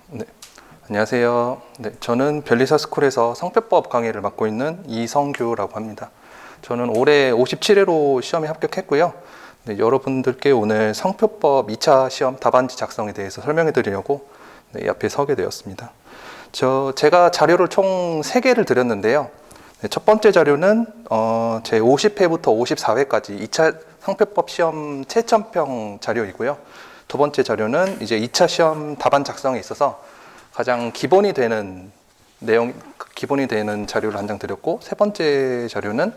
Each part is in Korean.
네, 안녕하세요. 네, 저는 별리사 스쿨에서 성표법 강의를 맡고 있는 이성규라고 합니다. 저는 올해 57회로 시험에 합격했고요. 네, 여러분들께 오늘 성표법 2차 시험 답안지 작성에 대해서 설명해 드리려고 이 앞에 서게 되었습니다. 제가 자료를 총 3개를 드렸는데요. 네, 첫 번째 자료는 제 50회부터 54회까지 2차 성표법 시험 채점평 자료이고요. 두 번째 자료는 이제 2차 시험 답안 작성에 있어서 가장 기본이 되는 자료를 한 장 드렸고, 세 번째 자료는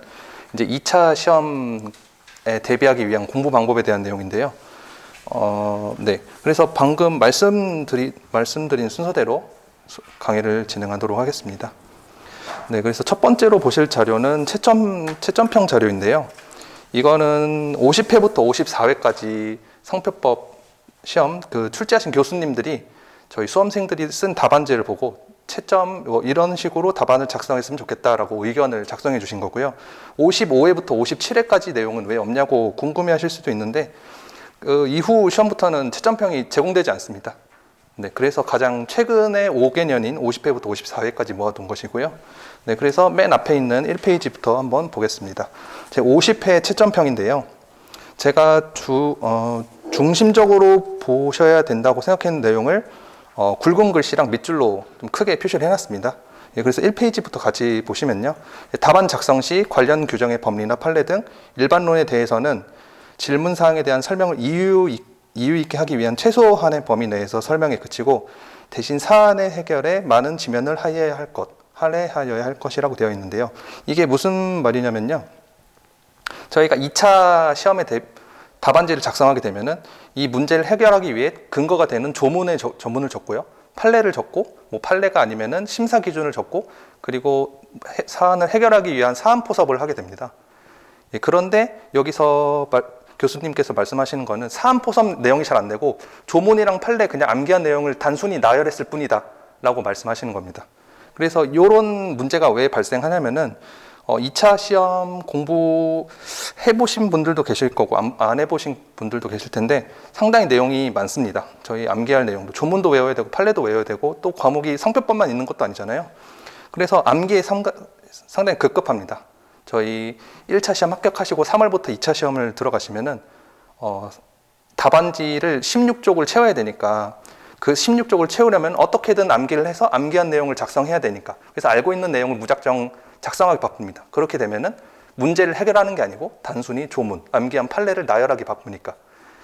이제 2차 시험에 대비하기 위한 공부 방법에 대한 내용인데요. 네. 그래서 방금 말씀드린 순서대로 강의를 진행하도록 하겠습니다. 네. 그래서 첫 번째로 보실 자료는 채점평 자료인데요. 이거는 50회부터 54회까지 성표법 시험 출제하신 교수님들이 저희 수험생들이 쓴 답안지를 보고 채점 이런 식으로 답안을 작성했으면 좋겠다라고 의견을 작성해 주신 거고요. 55회부터 57회까지 내용은 왜 없냐고 궁금해 하실 수도 있는데 이후 시험부터는 채점평이 제공되지 않습니다. 네, 그래서 가장 최근에 5개년인 50회부터 54회까지 모아둔 것이고요. 네, 그래서 맨 앞에 있는 1페이지부터 한번 보겠습니다. 제 50회 채점평인데요. 제가 중심적으로 보셔야 된다고 생각하는 내용을 굵은 글씨랑 밑줄로 좀 크게 표시를 해놨습니다. 예, 그래서 1페이지부터 같이 보시면요. 답안 작성 시 관련 규정의 법리나 판례 등 일반론에 대해서는 질문 사항에 대한 설명을 이유 있게 하기 위한 최소한의 범위 내에서 설명에 그치고 대신 사안의 해결에 많은 지면을 할애하여야 할 것이라고 되어 있는데요. 이게 무슨 말이냐면요. 저희가 2차 시험에 답안지를 작성하게 되면은 이 문제를 해결하기 위해 근거가 되는 조문을 적고요. 판례를 적고, 판례가 아니면은 심사 기준을 적고, 그리고 사안을 해결하기 위한 사안 포섭을 하게 됩니다. 예, 그런데 여기서 교수님께서 말씀하시는 거는 사안 포섭 내용이 잘 안 되고 조문이랑 판례 그냥 암기한 내용을 단순히 나열했을 뿐이다 라고 말씀하시는 겁니다. 그래서 이런 문제가 왜 발생하냐면은 2차 시험 공부해보신 분들도 계실 거고 안 해보신 분들도 계실 텐데 상당히 내용이 많습니다. 저희 암기할 내용도 조문도 외워야 되고 판례도 외워야 되고 또 과목이 성표법만 있는 것도 아니잖아요. 그래서 암기에 상당히 급급합니다. 저희 1차 시험 합격하시고 3월부터 2차 시험을 들어가시면은 답안지를 16쪽을 채워야 되니까 그 16쪽을 채우려면 어떻게든 암기를 해서 암기한 내용을 작성해야 되니까 그래서 알고 있는 내용을 무작정 작성하기 바쁩니다. 그렇게 되면은 문제를 해결하는 게 아니고 단순히 조문, 암기한 판례를 나열하기 바쁘니까.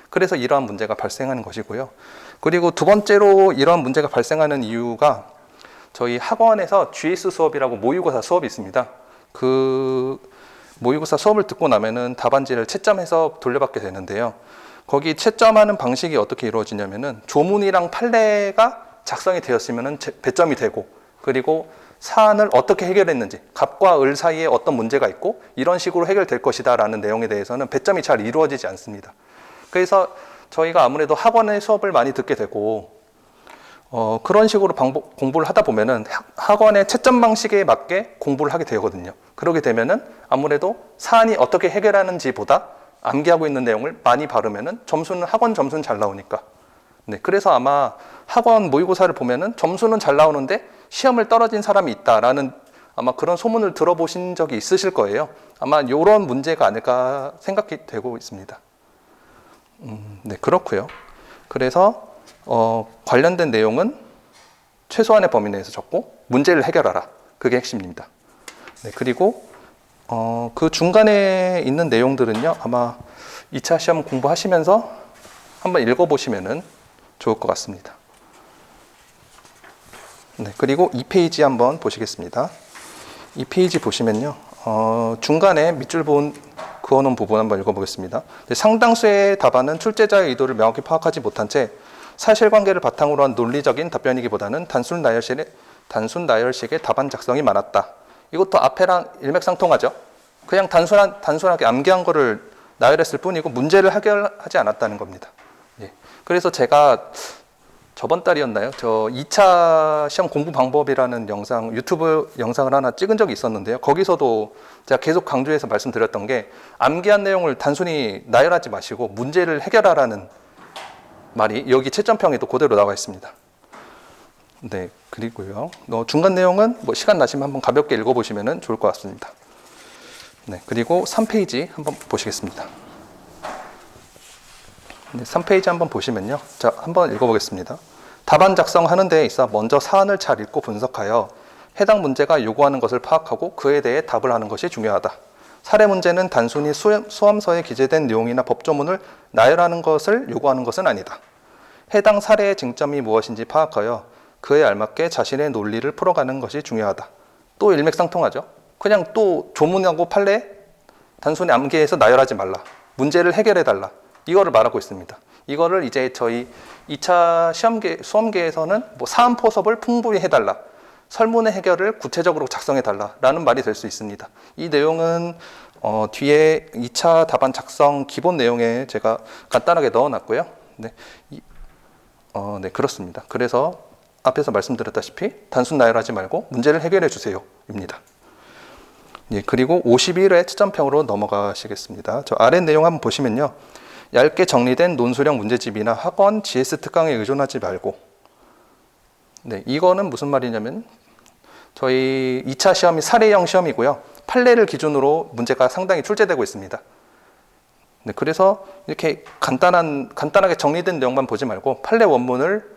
그래서 이러한 문제가 발생하는 것이고요. 그리고 두 번째로 이러한 문제가 발생하는 이유가 저희 학원에서 GS 수업이라고 모의고사 수업이 있습니다. 그 모의고사 수업을 듣고 나면은 답안지를 채점해서 돌려받게 되는데요. 거기 채점하는 방식이 어떻게 이루어지냐면은 조문이랑 판례가 작성이 되었으면은 배점이 되고 그리고 사안을 어떻게 해결했는지 갑과 을 사이에 어떤 문제가 있고 이런 식으로 해결될 것이다 라는 내용에 대해서는 배점이 잘 이루어지지 않습니다. 그래서 저희가 아무래도 학원의 수업을 많이 듣게 되고 그런 식으로 공부를 하다 보면은 학원의 채점 방식에 맞게 공부를 하게 되거든요. 그러게 되면은 아무래도 사안이 어떻게 해결하는지보다 암기하고 있는 내용을 많이 바르면은 학원 점수는 잘 나오니까. 네, 그래서 아마 학원 모의고사를 보면은 점수는 잘 나오는데 시험을 떨어진 사람이 있다라는 아마 그런 소문을 들어보신 적이 있으실 거예요. 아마 이런 문제가 아닐까 생각이 되고 있습니다. 네, 그렇고요. 그래서 관련된 내용은 최소한의 범위 내에서 적고 문제를 해결하라. 그게 핵심입니다. 네, 그리고 그 중간에 있는 내용들은요. 아마 2차 시험 공부하시면서 한번 읽어보시면 좋을 것 같습니다. 네, 그리고 2페이지 한번 보시겠습니다. 2페이지 보시면요. 중간에 밑줄 그어놓은 부분 한번 읽어보겠습니다. 상당수의 답안은 출제자의 의도를 명확히 파악하지 못한 채 사실관계를 바탕으로 한 논리적인 답변이기보다는 단순 나열식의 답안 작성이 많았다. 이것도 앞에랑 일맥상통하죠. 그냥 단순하게 암기한 거를 나열했을 뿐이고 문제를 해결하지 않았다는 겁니다. 예. 그래서 제가 저번 달이었나요? 저 2차 시험 공부 방법이라는 영상, 유튜브 영상을 하나 찍은 적이 있었는데요. 거기서도 제가 계속 강조해서 말씀드렸던 게 암기한 내용을 단순히 나열하지 마시고 문제를 해결하라는 말이 여기 채점평에도 그대로 나와 있습니다. 네, 그리고요. 중간 내용은 뭐 시간 나시면 한번 가볍게 읽어보시면 좋을 것 같습니다. 네, 그리고 3페이지 한번 보시겠습니다. 네, 3페이지 한번 보시면요. 자, 한번 읽어보겠습니다. 답안 작성하는 데에 있어 먼저 사안을 잘 읽고 분석하여 해당 문제가 요구하는 것을 파악하고 그에 대해 답을 하는 것이 중요하다. 사례 문제는 단순히 수험서에 기재된 내용이나 법조문을 나열하는 것을 요구하는 것은 아니다. 해당 사례의 쟁점이 무엇인지 파악하여 그에 알맞게 자신의 논리를 풀어가는 것이 중요하다. 또 일맥상통하죠. 그냥 또 조문하고 판례 단순히 암기해서 나열하지 말라. 문제를 해결해달라. 이거를 말하고 있습니다. 이거를 이제 저희 2차 수험계에서는 뭐 사안 포섭을 풍부히 해달라. 설문의 해결을 구체적으로 작성해달라. 라는 말이 될 수 있습니다. 이 내용은 뒤에 2차 답안 작성 기본 내용에 제가 간단하게 넣어놨고요. 네, 네, 그렇습니다. 그래서 앞에서 말씀드렸다시피 단순 나열하지 말고 문제를 해결해 주세요. 입니다. 예, 그리고 51회 채점평으로 넘어가시겠습니다. 저 아래 내용 한번 보시면요. 얇게 정리된 논술형 문제집이나 학원 GS 특강에 의존하지 말고, 네, 이거는 무슨 말이냐면 저희 2차 시험이 사례형 시험이고요. 판례를 기준으로 문제가 상당히 출제되고 있습니다. 네, 그래서 이렇게 간단하게 정리된 내용만 보지 말고 판례 원문을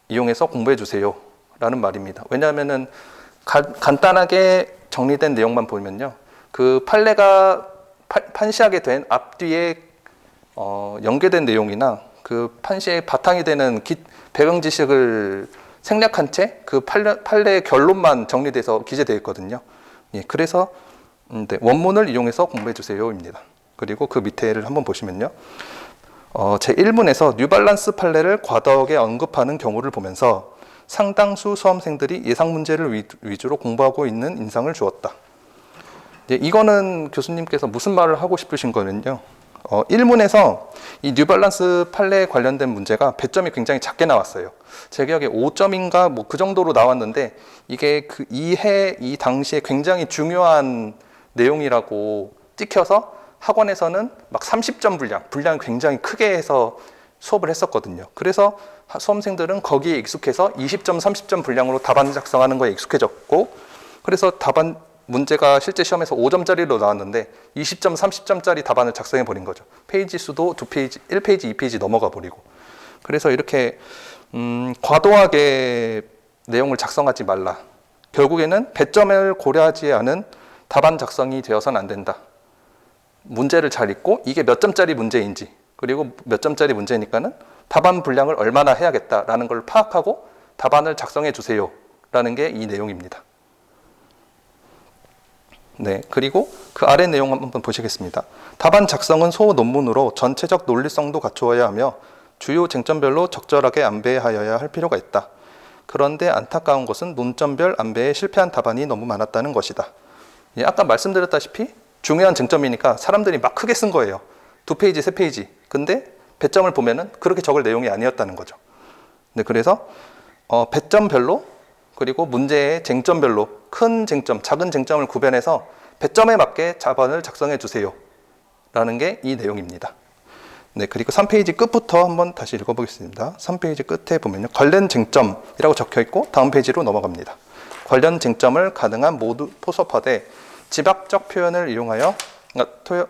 이용해서 공부해 주세요 라는 말입니다. 왜냐하면은 간단하게 정리된 내용만 보면요. 그 판례가 판시하게 된 앞뒤에 연계된 내용이나 그 판시의 바탕이 되는 배경 지식을 생략한 채 그 판례의 결론만 정리돼서 기재되어 있거든요. 예, 그래서 네, 원문을 이용해서 공부해 주세요입니다. 그리고 그 밑에를 한번 보시면요. 제 1문에서 뉴발란스 판례를 과도하게 언급하는 경우를 보면서 상당수 수험생들이 예상 문제를 위주로 공부하고 있는 인상을 주었다. 예, 이거는 교수님께서 무슨 말을 하고 싶으신 거면요. 1문에서 이 뉴발란스 판례에 관련된 문제가 배점이 굉장히 작게 나왔어요. 제 기억에 5점인가 뭐 그 정도로 나왔는데 이게 그 이 당시에 굉장히 중요한 내용이라고 찍혀서 학원에서는 막 30점 분량을 굉장히 크게 해서 수업을 했었거든요. 그래서 수험생들은 거기에 익숙해서 20점, 30점 분량으로 답안 작성하는 거에 익숙해졌고, 그래서 답안 문제가 실제 시험에서 5점짜리로 나왔는데 20점, 30점짜리 답안을 작성해 버린 거죠. 페이지 수도 2페이지, 1페이지, 2페이지 넘어가 버리고. 그래서 이렇게 과도하게 내용을 작성하지 말라. 결국에는 배점을 고려하지 않은 답안 작성이 되어서는 안 된다. 문제를 잘 읽고 이게 몇 점짜리 문제인지, 그리고 몇 점짜리 문제니까는 답안 분량을 얼마나 해야겠다라는 걸 파악하고 답안을 작성해 주세요 라는 게 이 내용입니다. 네, 그리고 그 아래 내용 한번 보시겠습니다. 답안 작성은 소논문으로 전체적 논리성도 갖추어야 하며 주요 쟁점별로 적절하게 안배하여야 할 필요가 있다. 그런데 안타까운 것은 논점별 안배에 실패한 답안이 너무 많았다는 것이다. 예, 아까 말씀드렸다시피 중요한 쟁점이니까 사람들이 막 크게 쓴 거예요. 2페이지, 3페이지. 근데 배점을 보면은 그렇게 적을 내용이 아니었다는 거죠. 네, 그래서 배점별로 그리고 문제의 쟁점별로 큰 쟁점, 작은 쟁점을 구별해서 배점에 맞게 답안을 작성해 주세요 라는 게 이 내용입니다. 네, 그리고 3페이지 끝부터 한번 다시 읽어보겠습니다. 3페이지 끝에 보면요. 관련 쟁점이라고 적혀 있고 다음 페이지로 넘어갑니다. 관련 쟁점을 가능한 모두 포섭하되 지박적 표현을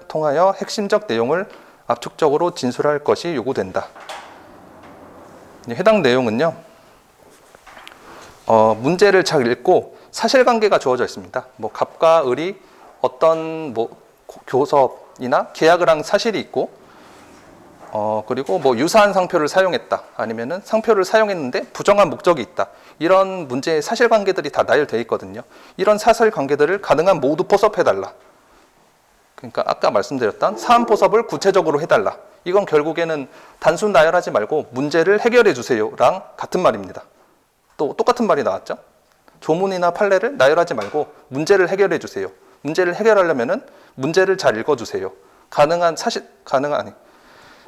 통하여 핵심적 내용을 압축적으로 진술할 것이 요구된다. 해당 내용은요. 문제를 잘 읽고 사실관계가 주어져 있습니다. 뭐 갑과 을이 어떤 뭐 교섭이나 계약을 한 사실이 있고, 그리고 뭐 유사한 상표를 사용했다. 아니면은 상표를 사용했는데 부정한 목적이 있다. 이런 문제의 사실관계들이 다 나열되어 있거든요. 이런 사실관계들을 가능한 모두 포섭해달라. 그러니까 아까 말씀드렸던 사안 포섭을 구체적으로 해달라. 이건 결국에는 단순 나열하지 말고 문제를 해결해 주세요랑 같은 말입니다. 또 똑같은 말이 나왔죠. 조문이나 판례를 나열하지 말고 문제를 해결해 주세요. 문제를 해결하려면은 문제를 잘 읽어 주세요.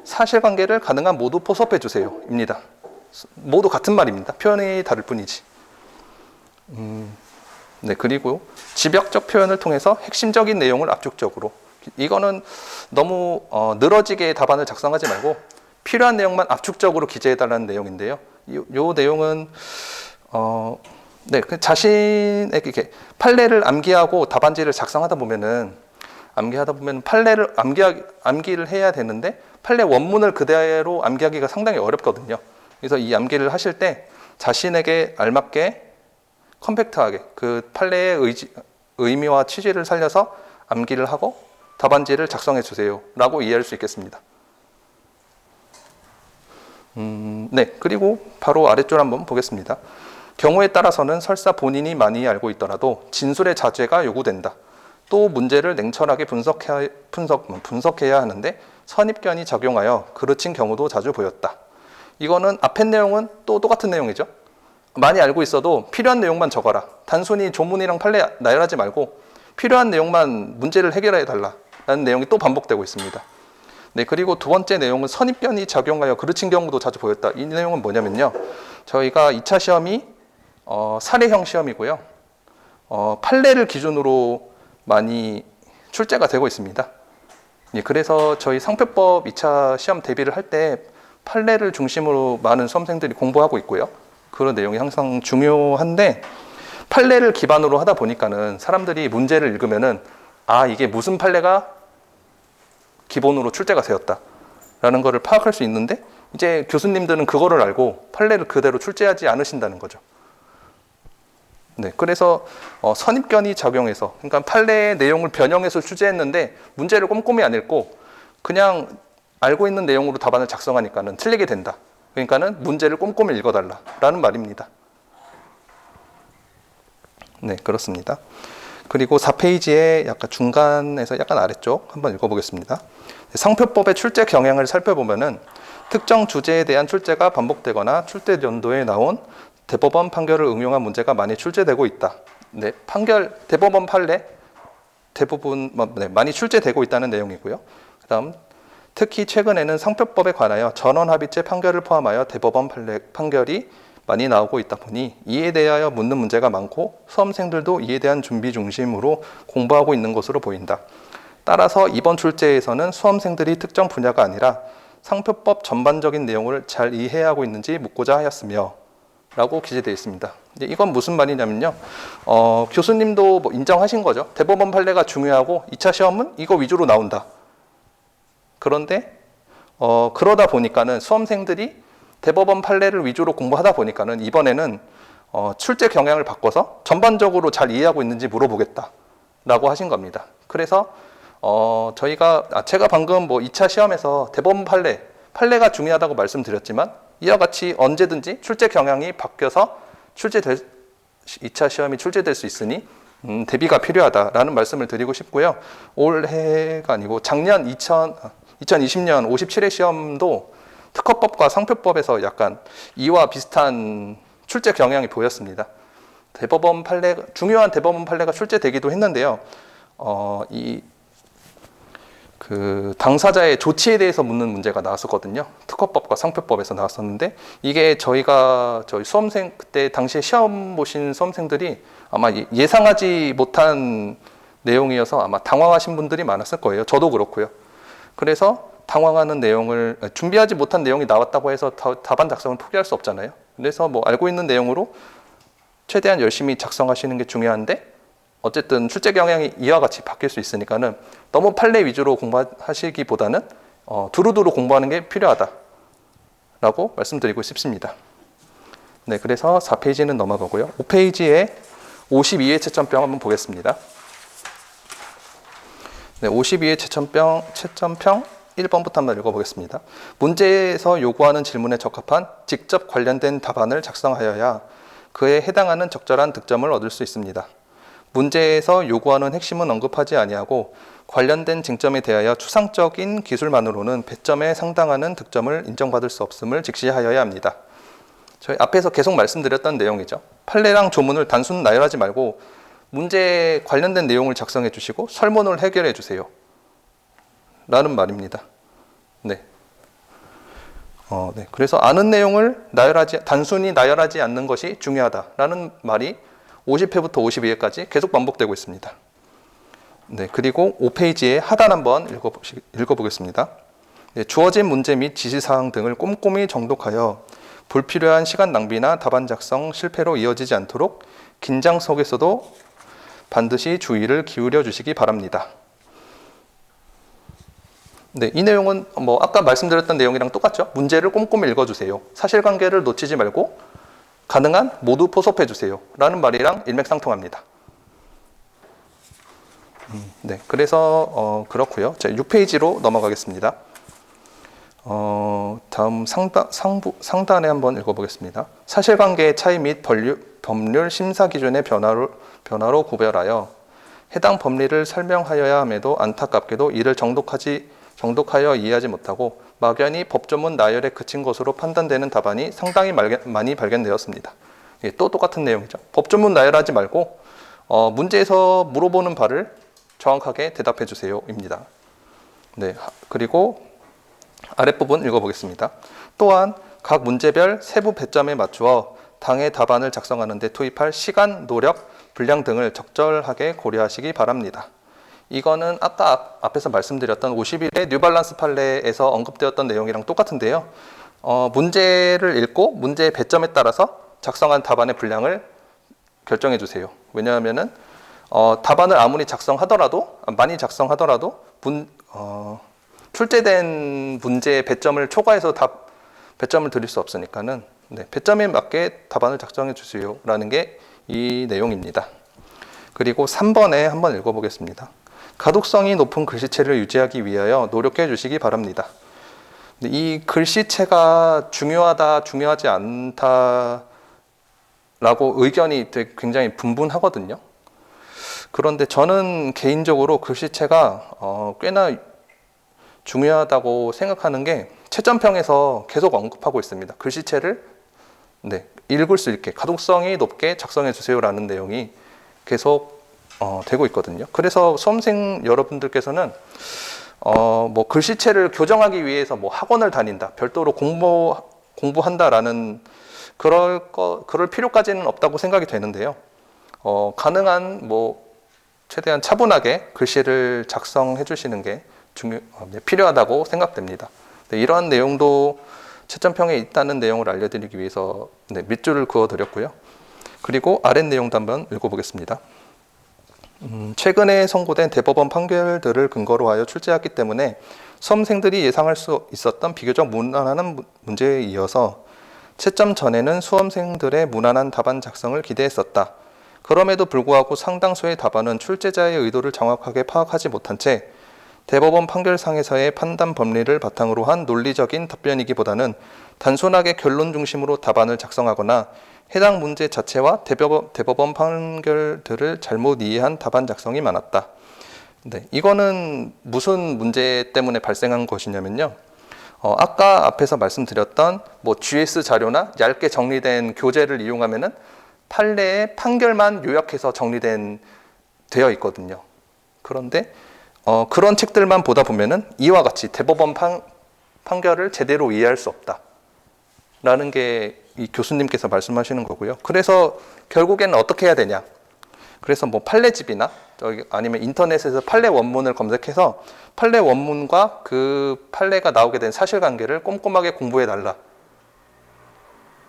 사실관계를 가능한 모두 포섭해 주세요. 입니다. 모두 같은 말입니다. 표현이 다를 뿐이지. 네, 그리고 집약적 표현을 통해서 핵심적인 내용을 압축적으로. 이거는 너무 늘어지게 답안을 작성하지 말고 필요한 내용만 압축적으로 기재해달라는 내용인데요. 요 내용은 네, 자신에게 이렇게 판례를 암기하고 답안지를 작성하다 보면은 판례를 암기를 해야 되는데 판례 원문을 그대로 암기하기가 상당히 어렵거든요. 그래서 이 암기를 하실 때 자신에게 알맞게 컴팩트하게 그 판례의 의미와 취지를 살려서 암기를 하고 답안지를 작성해 주세요 라고 이해할 수 있겠습니다. 네, 그리고 바로 아래줄 한번 보겠습니다. 경우에 따라서는 설사 본인이 많이 알고 있더라도 진술의 자제가 요구된다. 또 문제를 냉철하게 분석해야 하는데 선입견이 작용하여 그르친 경우도 자주 보였다. 이거는 앞에 내용은 또 똑같은 내용이죠. 많이 알고 있어도 필요한 내용만 적어라. 단순히 조문이랑 판례 나열하지 말고 필요한 내용만 문제를 해결해 달라라는 내용이 또 반복되고 있습니다. 네, 그리고 두 번째 내용은 선입견이 작용하여 그르친 경우도 자주 보였다. 이 내용은 뭐냐면요. 저희가 2차 시험이 사례형 시험이고요. 판례를 기준으로 많이 출제가 되고 있습니다. 예, 그래서 저희 상표법 2차 시험 대비를 할 때 판례를 중심으로 많은 수험생들이 공부하고 있고요. 그런 내용이 항상 중요한데 판례를 기반으로 하다 보니까는 사람들이 문제를 읽으면은 이게 무슨 판례가 기본으로 출제가 되었다라는 것을 파악할 수 있는데 이제 교수님들은 그거를 알고 판례를 그대로 출제하지 않으신다는 거죠. 네, 그래서 선입견이 작용해서 그러니까 판례의 내용을 변형해서 출제했는데 문제를 꼼꼼히 안 읽고 그냥 알고 있는 내용으로 답안을 작성하니까는 틀리게 된다. 그러니까는 문제를 꼼꼼히 읽어달라라는 말입니다. 네, 그렇습니다. 그리고 4페이지의 약간 중간에서 약간 아래쪽 한번 읽어보겠습니다. 상표법의 출제 경향을 살펴보면은 특정 주제에 대한 출제가 반복되거나 출제 연도에 나온 대법원 판결을 응용한 문제가 많이 출제되고 있다. 네, 대법원 판례 대부분 많이 출제되고 있다는 내용이고요. 그다음 특히 최근에는 상표법에 관하여 전원합의체 판결을 포함하여 대법원 판결이 많이 나오고 있다 보니 이에 대하여 묻는 문제가 많고 수험생들도 이에 대한 준비 중심으로 공부하고 있는 것으로 보인다. 따라서 이번 출제에서는 수험생들이 특정 분야가 아니라 상표법 전반적인 내용을 잘 이해하고 있는지 묻고자 하였으며 라고 기재되어 있습니다. 이건 무슨 말이냐면요. 교수님도 뭐 인정하신 거죠. 대법원 판례가 중요하고 2차 시험은 이거 위주로 나온다. 그런데 그러다 보니까는 수험생들이 대법원 판례를 위주로 공부하다 보니까는 이번에는 출제 경향을 바꿔서 전반적으로 잘 이해하고 있는지 물어보겠다라고 하신 겁니다. 그래서 제가 방금 뭐 2차 시험에서 대법원 판례가 중요하다고 말씀드렸지만 이와 같이 언제든지 출제 경향이 바뀌어서 2차 시험이 출제될 수 있으니 대비가 필요하다라는 말씀을 드리고 싶고요. 올해가 아니고 작년 2020년 57회 시험도 특허법과 상표법에서 약간 이와 비슷한 출제 경향이 보였습니다. 중요한 대법원 판례가 출제되기도 했는데요. 당사자의 조치에 대해서 묻는 문제가 나왔었거든요. 특허법과 상표법에서 나왔었는데 이게 저희 수험생 그때 당시에 시험 보신 수험생들이 아마 예상하지 못한 내용이어서 아마 당황하신 분들이 많았을 거예요. 저도 그렇고요. 그래서 당황하는 내용을 준비하지 못한 내용이 나왔다고 해서 답안 작성을 포기할 수 없잖아요. 그래서 뭐 알고 있는 내용으로 최대한 열심히 작성하시는 게 중요한데 어쨌든 출제 경향이 이와 같이 바뀔 수 있으니까는 너무 판례 위주로 공부하시기보다는 두루두루 공부하는 게 필요하다라고 말씀드리고 싶습니다. 네, 그래서 4페이지는 넘어가고요. 5페이지에 52회 채점병 한번 보겠습니다. 네, 52회 채점평 1번부터 한번 읽어보겠습니다. 문제에서 요구하는 질문에 적합한 직접 관련된 답안을 작성하여야 그에 해당하는 적절한 득점을 얻을 수 있습니다. 문제에서 요구하는 핵심은 언급하지 아니하고 관련된 쟁점에 대하여 추상적인 기술만으로는 배점에 상당하는 득점을 인정받을 수 없음을 직시하여야 합니다. 저희 앞에서 계속 말씀드렸던 내용이죠. 판례랑 조문을 단순 나열하지 말고 문제에 관련된 내용을 작성해 주시고 설문을 해결해 주세요. 라는 말입니다. 네. 네. 그래서 아는 내용을 단순히 나열하지 않는 것이 중요하다라는 말이 50회부터 52회까지 계속 반복되고 있습니다. 네. 그리고 5페이지의 하단 한번 읽어보겠습니다. 네. 주어진 문제 및 지시사항 등을 꼼꼼히 정독하여 불필요한 시간 낭비나 답안 작성 실패로 이어지지 않도록 긴장 속에서도 반드시 주의를 기울여 주시기 바랍니다. 네, 이 내용은 아까 말씀드렸던 내용이랑 똑같죠? 문제를 꼼꼼히 읽어주세요. 사실관계를 놓치지 말고 가능한 모두 포섭해주세요. 라는 말이랑 일맥상통합니다. 네, 그래서 그렇고요. 자, 6페이지로 넘어가겠습니다. 다음 상단에 한번 읽어보겠습니다. 사실관계의 차이 및 법률 심사 기준의 변화로 구별하여 해당 법리를 설명하여야 함에도 안타깝게도 이를 정독하여 이해하지 못하고 막연히 법조문 나열에 그친 것으로 판단되는 답안이 상당히 많이 발견되었습니다. 예, 또 똑같은 내용이죠. 법조문 나열하지 말고 문제에서 물어보는 바를 정확하게 대답해 주세요 입니다. 네, 그리고 아랫부분 읽어보겠습니다. 또한 각 문제별 세부 배점에 맞추어 당의 답안을 작성하는 데 투입할 시간, 노력, 분량 등을 적절하게 고려하시기 바랍니다. 이거는 아까 앞에서 말씀드렸던 51회 뉴발란스 판례에서 언급되었던 내용이랑 똑같은데요. 문제를 읽고 문제의 배점에 따라서 작성한 답안의 분량을 결정해 주세요. 왜냐하면은 답안을 아무리 많이 작성하더라도 출제된 문제의 배점을 초과해서 배점을 드릴 수 없으니까는 네, 배점에 맞게 답안을 작성해 주세요라는 게 이 내용입니다. 그리고 3번에 한번 읽어보겠습니다. 가독성이 높은 글씨체를 유지하기 위하여 노력해 주시기 바랍니다. 이 글씨체가 중요하다, 중요하지 않다라고 의견이 굉장히 분분하거든요. 그런데 저는 개인적으로 글씨체가 꽤나 중요하다고 생각하는 게 채점평에서 계속 언급하고 있습니다. 글씨체를 읽을 수 있게 가독성이 높게 작성해 주세요라는 내용이 계속 되고 있거든요. 그래서 수험생 여러분들께서는 글씨체를 교정하기 위해서 학원을 다닌다, 별도로 공부한다라는 그럴 필요까지는 없다고 생각이 되는데요. 가능한 최대한 차분하게 글씨를 작성해 주시는 게 필요하다고 생각됩니다. 네, 이러한 내용도 채점평에 있다는 내용을 알려드리기 위해서 밑줄을 그어드렸고요. 그리고 아랫 내용도 한번 읽어보겠습니다. 최근에 선고된 대법원 판결들을 근거로 하여 출제했기 때문에 수험생들이 예상할 수 있었던 비교적 무난한 문제에 이어서 채점 전에는 수험생들의 무난한 답안 작성을 기대했었다. 그럼에도 불구하고 상당수의 답안은 출제자의 의도를 정확하게 파악하지 못한 채 대법원 판결상에서의 판단 법리를 바탕으로 한 논리적인 답변이기보다는 단순하게 결론 중심으로 답안을 작성하거나 해당 문제 자체와 대법원 판결들을 잘못 이해한 답안 작성이 많았다. 네, 이거는 무슨 문제 때문에 발생한 것이냐면요. 아까 앞에서 말씀드렸던 GS 자료나 얇게 정리된 교재를 이용하면은 판례의 판결만 요약해서 되어 있거든요. 그런데 그런 책들만 보다 보면은 이와 같이 대법원 판결을 제대로 이해할 수 없다라는 게 이 교수님께서 말씀하시는 거고요. 그래서 결국에는 어떻게 해야 되냐? 그래서 판례집이나 아니면 인터넷에서 판례 원문을 검색해서 판례 원문과 그 판례가 나오게 된 사실관계를 꼼꼼하게 공부해 달라.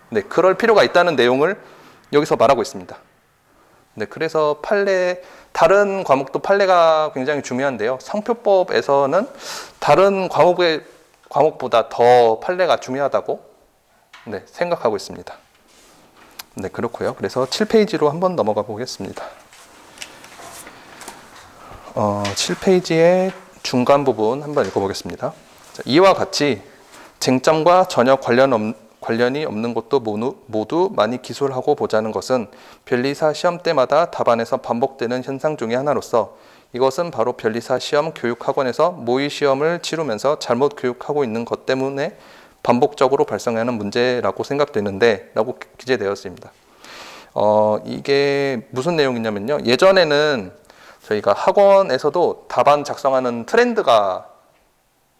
네, 그럴 필요가 있다는 내용을 여기서 말하고 있습니다. 네, 그래서 다른 과목도 판례가 굉장히 중요한데요. 상표법에서는 다른 과목보다 더 판례가 중요하다고 생각하고 있습니다. 네, 그렇고요. 그래서 7페이지로 한번 넘어가 보겠습니다. 7페이지의 중간 부분 한번 읽어보겠습니다. 자, 이와 같이 쟁점과 전혀 관련이 없는 것도 모두 많이 기술하고 보자는 것은 변리사 시험 때마다 답안에서 반복되는 현상 중의 하나로서 이것은 바로 변리사 시험 교육학원에서 모의 시험을 치르면서 잘못 교육하고 있는 것 때문에 반복적으로 발생하는 문제라고 생각되는데 라고 기재되어 있습니다. 이게 무슨 내용이냐면요. 예전에는 저희가 학원에서도 답안 작성하는 트렌드가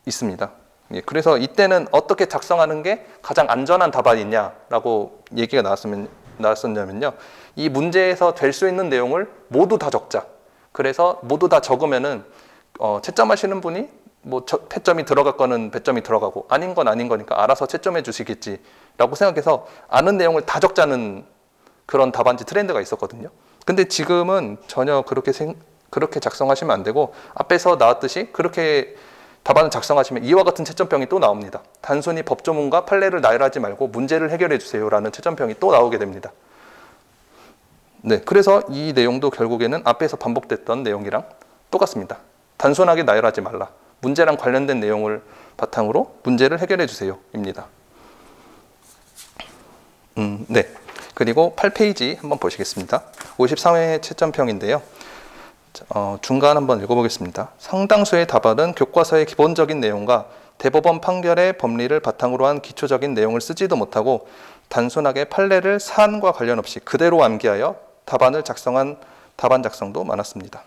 있습니다. 예, 그래서 이때는 어떻게 작성하는 게 가장 안전한 답안이냐라고 얘기가 나왔었냐면요. 이 문제에서 될 수 있는 내용을 모두 다 적자. 그래서 모두 다 적으면은 채점하시는 분이 뭐 패점이 들어갈 거는 배점이 들어가고 아닌 건 아닌 거니까 알아서 채점해 주시겠지라고 생각해서 아는 내용을 다 적자는 그런 답안지 트렌드가 있었거든요. 근데 지금은 전혀 그렇게 작성하시면 안 되고 앞에서 나왔듯이 그렇게 답안을 작성하시면 이와 같은 채점평이 또 나옵니다. 단순히 법조문과 판례를 나열하지 말고 문제를 해결해 주세요라는 채점평이 또 나오게 됩니다. 네, 그래서 이 내용도 결국에는 앞에서 반복됐던 내용이랑 똑같습니다. 단순하게 나열하지 말라. 문제랑 관련된 내용을 바탕으로 문제를 해결해 주세요입니다. 네. 그리고 8페이지 한번 보시겠습니다. 53회 채점평인데요. 중간 한번 읽어보겠습니다. 상당수의 답안은 교과서의 기본적인 내용과 대법원 판결의 법리를 바탕으로 한 기초적인 내용을 쓰지도 못하고 단순하게 판례를 사안과 관련 없이 그대로 암기하여 답안을 작성한 답안 작성도 많았습니다.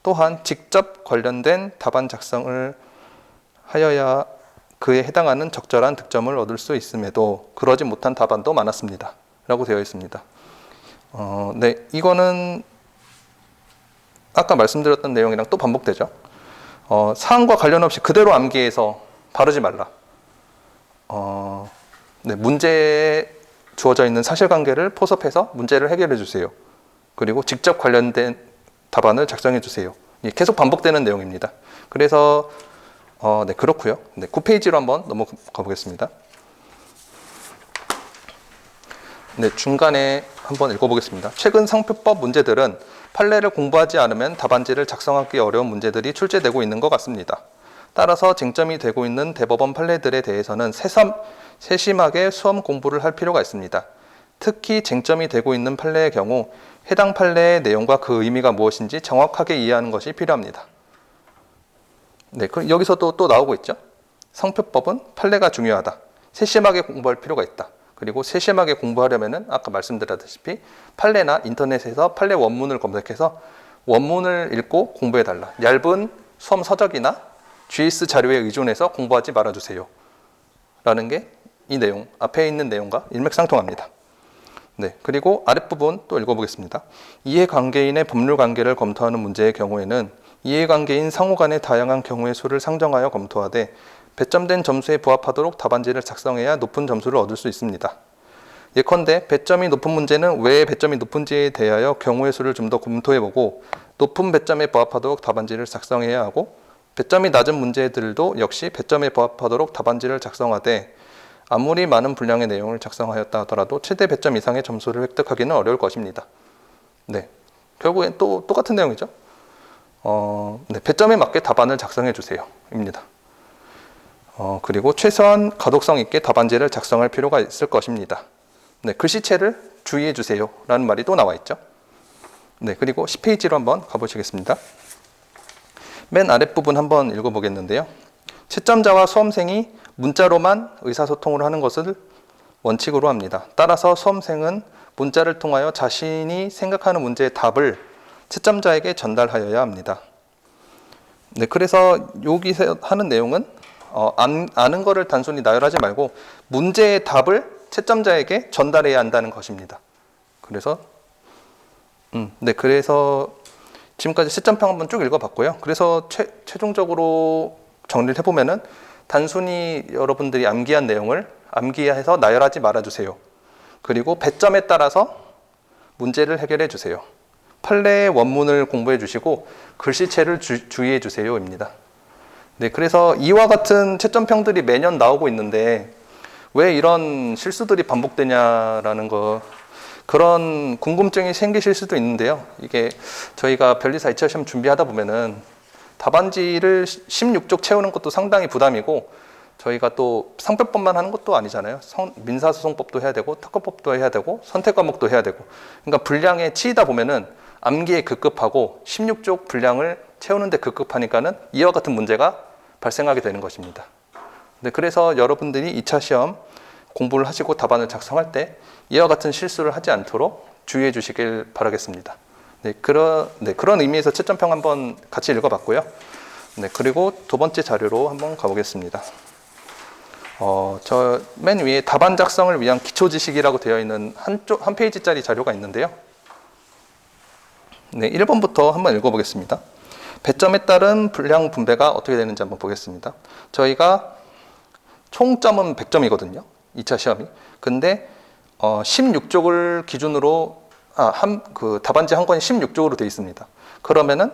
또한 직접 관련된 답안 작성을 하여야 그에 해당하는 적절한 득점을 얻을 수 있음에도 그러지 못한 답안도 많았습니다. 라고 되어 있습니다. 네, 이거는 아까 말씀드렸던 내용이랑 또 반복되죠. 사안과 관련 없이 그대로 암기해서 바르지 말라. 네, 문제에 주어져 있는 사실관계를 포섭해서 문제를 해결해 주세요. 그리고 직접 관련된 답안을 작성해 주세요. 계속 반복되는 내용입니다. 그래서 네, 그렇고요. 네, 9페이지로 한번 넘어가 보겠습니다. 네, 중간에 한번 읽어보겠습니다. 최근 상표법 문제들은 판례를 공부하지 않으면 답안지를 작성하기 어려운 문제들이 출제되고 있는 것 같습니다. 따라서 쟁점이 되고 있는 대법원 판례들에 대해서는 세심하게 수험 공부를 할 필요가 있습니다. 특히 쟁점이 되고 있는 판례의 경우 해당 판례의 내용과 그 의미가 무엇인지 정확하게 이해하는 것이 필요합니다. 네, 여기서도 또 나오고 있죠. 상표법은 판례가 중요하다. 세심하게 공부할 필요가 있다. 그리고 세심하게 공부하려면은 아까 말씀드렸다시피 판례나 인터넷에서 판례 원문을 검색해서 원문을 읽고 공부해달라. 얇은 수험 서적이나 GS 자료에 의존해서 공부하지 말아주세요. 라는 게 이 내용, 앞에 있는 내용과 일맥상통합니다. 네, 그리고 아랫부분 또 읽어보겠습니다. 이해관계인의 법률관계를 검토하는 문제의 경우에는 이해관계인 상호 간의 다양한 경우의 수를 상정하여 검토하되 배점된 점수에 부합하도록 답안지를 작성해야 높은 점수를 얻을 수 있습니다. 예컨대 배점이 높은 문제는 왜 배점이 높은지에 대하여 경우의 수를 좀 더 검토해보고 높은 배점에 부합하도록 답안지를 작성해야 하고 배점이 낮은 문제들도 역시 배점에 부합하도록 답안지를 작성하되 아무리 많은 분량의 내용을 작성하였다 하더라도 최대 배점 이상의 점수를 획득하기는 어려울 것입니다. 네, 결국엔 또 똑같은 내용이죠. 네, 배점에 맞게 답안을 작성해 주세요. 입니다. 그리고 최소한 가독성 있게 답안지를 작성할 필요가 있을 것입니다. 네, 글씨체를 주의해 주세요. 라는 말이 또 나와 있죠. 네, 그리고 10페이지로 한번 가보시겠습니다. 맨 아랫부분 한번 읽어보겠는데요. 채점자와 수험생이 문자로만 의사소통을 하는 것을 원칙으로 합니다. 따라서 수험생은 문자를 통하여 자신이 생각하는 문제의 답을 채점자에게 전달하여야 합니다. 네, 그래서 여기서 하는 내용은 아는 거를 단순히 나열하지 말고 문제의 답을 채점자에게 전달해야 한다는 것입니다. 그래서 네, 그래서 지금까지 채점평 한번 쭉 읽어봤고요. 그래서 최종적으로 정리를 해보면은 단순히 여러분들이 암기한 내용을 암기해서 나열하지 말아주세요. 그리고 배점에 따라서 문제를 해결해 주세요. 판례의 원문을 공부해 주시고 글씨체를 주의해 주세요입니다. 네, 그래서 이와 같은 채점평들이 매년 나오고 있는데 왜 이런 실수들이 반복되냐라는 그런 궁금증이 생기실 수도 있는데요. 이게 저희가 변리사 2차 시험 준비하다 보면은 답안지를 16쪽 채우는 것도 상당히 부담이고 저희가 또 상표법만 하는 것도 아니잖아요. 민사소송법도 해야 되고 특허법도 해야 되고 선택과목도 해야 되고 그러니까 분량에 치이다 보면은 암기에 급급하고 16쪽 분량을 채우는데 급급하니까는 이와 같은 문제가 발생하게 되는 것입니다. 네, 그래서 여러분들이 2차 시험 공부를 하시고 답안을 작성할 때 이와 같은 실수를 하지 않도록 주의해 주시길 바라겠습니다. 네, 그런 의미에서 채점평 한번 같이 읽어봤고요. 네, 그리고 두 번째 자료로 한번 가보겠습니다. 저 맨 위에 답안 작성을 위한 기초 지식이라고 되어 있는 한 페이지짜리 자료가 있는데요. 네, 1번부터 한번 읽어보겠습니다. 배점에 따른 분량 분배가 어떻게 되는지 한번 보겠습니다. 저희가 총점은 100점이거든요. 2차 시험이. 근데 16쪽을 기준으로 답안지 한 권이 16쪽으로 되어 있습니다. 그러면은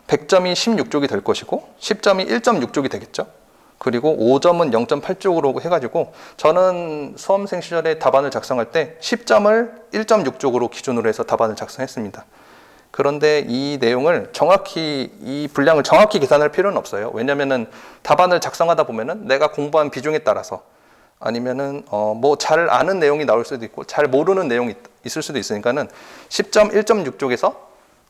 100점이 16쪽이 될 것이고 10점이 1.6쪽이 되겠죠. 그리고 5점은 0.8쪽으로 해가지고 저는 수험생 시절에 답안을 작성할 때 10점을 1.6쪽으로 기준으로 해서 답안을 작성했습니다. 그런데 이 내용을 이 분량을 정확히 계산할 필요는 없어요. 왜냐면은 답안을 작성하다 보면은 내가 공부한 비중에 따라서 아니면은 뭐 잘 아는 내용이 나올 수도 있고 잘 모르는 내용이 있을 수도 있으니까는 10점 1.6쪽에서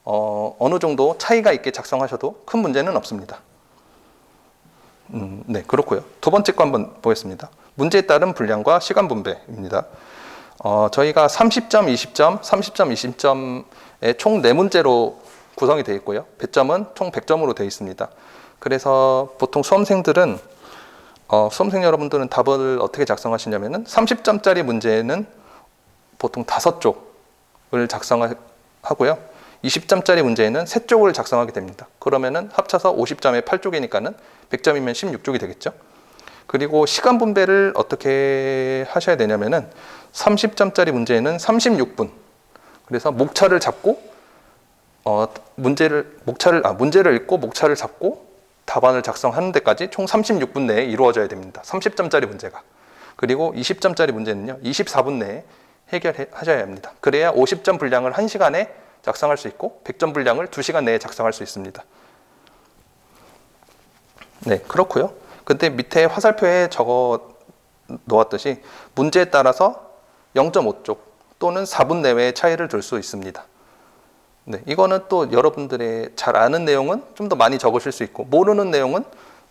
어느 정도 차이가 있게 작성하셔도 큰 문제는 없습니다. 네, 그렇고요. 두 번째 거 한번 보겠습니다. 문제에 따른 분량과 시간 분배입니다. 저희가 30점, 20점, 30점, 20점의 총 4문제로 구성이 되어 있고요. 배점은 총 100점으로 되어 있습니다. 그래서 보통 수험생 여러분들은 답을 어떻게 작성하시냐면은 30점짜리 문제는 보통 5쪽을 작성하고요. 20점짜리 문제에는 3쪽을 작성하게 됩니다. 그러면은 합쳐서 50점에 8쪽이니까는 100점이면 16쪽이 되겠죠. 그리고 시간 분배를 어떻게 하셔야 되냐면은 30점짜리 문제에는 36분. 그래서 목차를 잡고 문제를 읽고 목차를 잡고 답안을 작성하는 데까지 총 36분 내에 이루어져야 됩니다. 30점짜리 문제가. 그리고 20점짜리 문제는요. 24분 내에 해결하셔야 합니다. 그래야 50점 분량을 1시간에 작성할 수 있고 100점 분량을 2시간 내에 작성할 수 있습니다. 네, 그렇고요. 근데 밑에 화살표에 적어 놓았듯이 문제에 따라서 0.5쪽 또는 4분 내외의 차이를 둘 수 있습니다. 네, 이거는 또 여러분들의 잘 아는 내용은 좀 더 많이 적으실 수 있고 모르는 내용은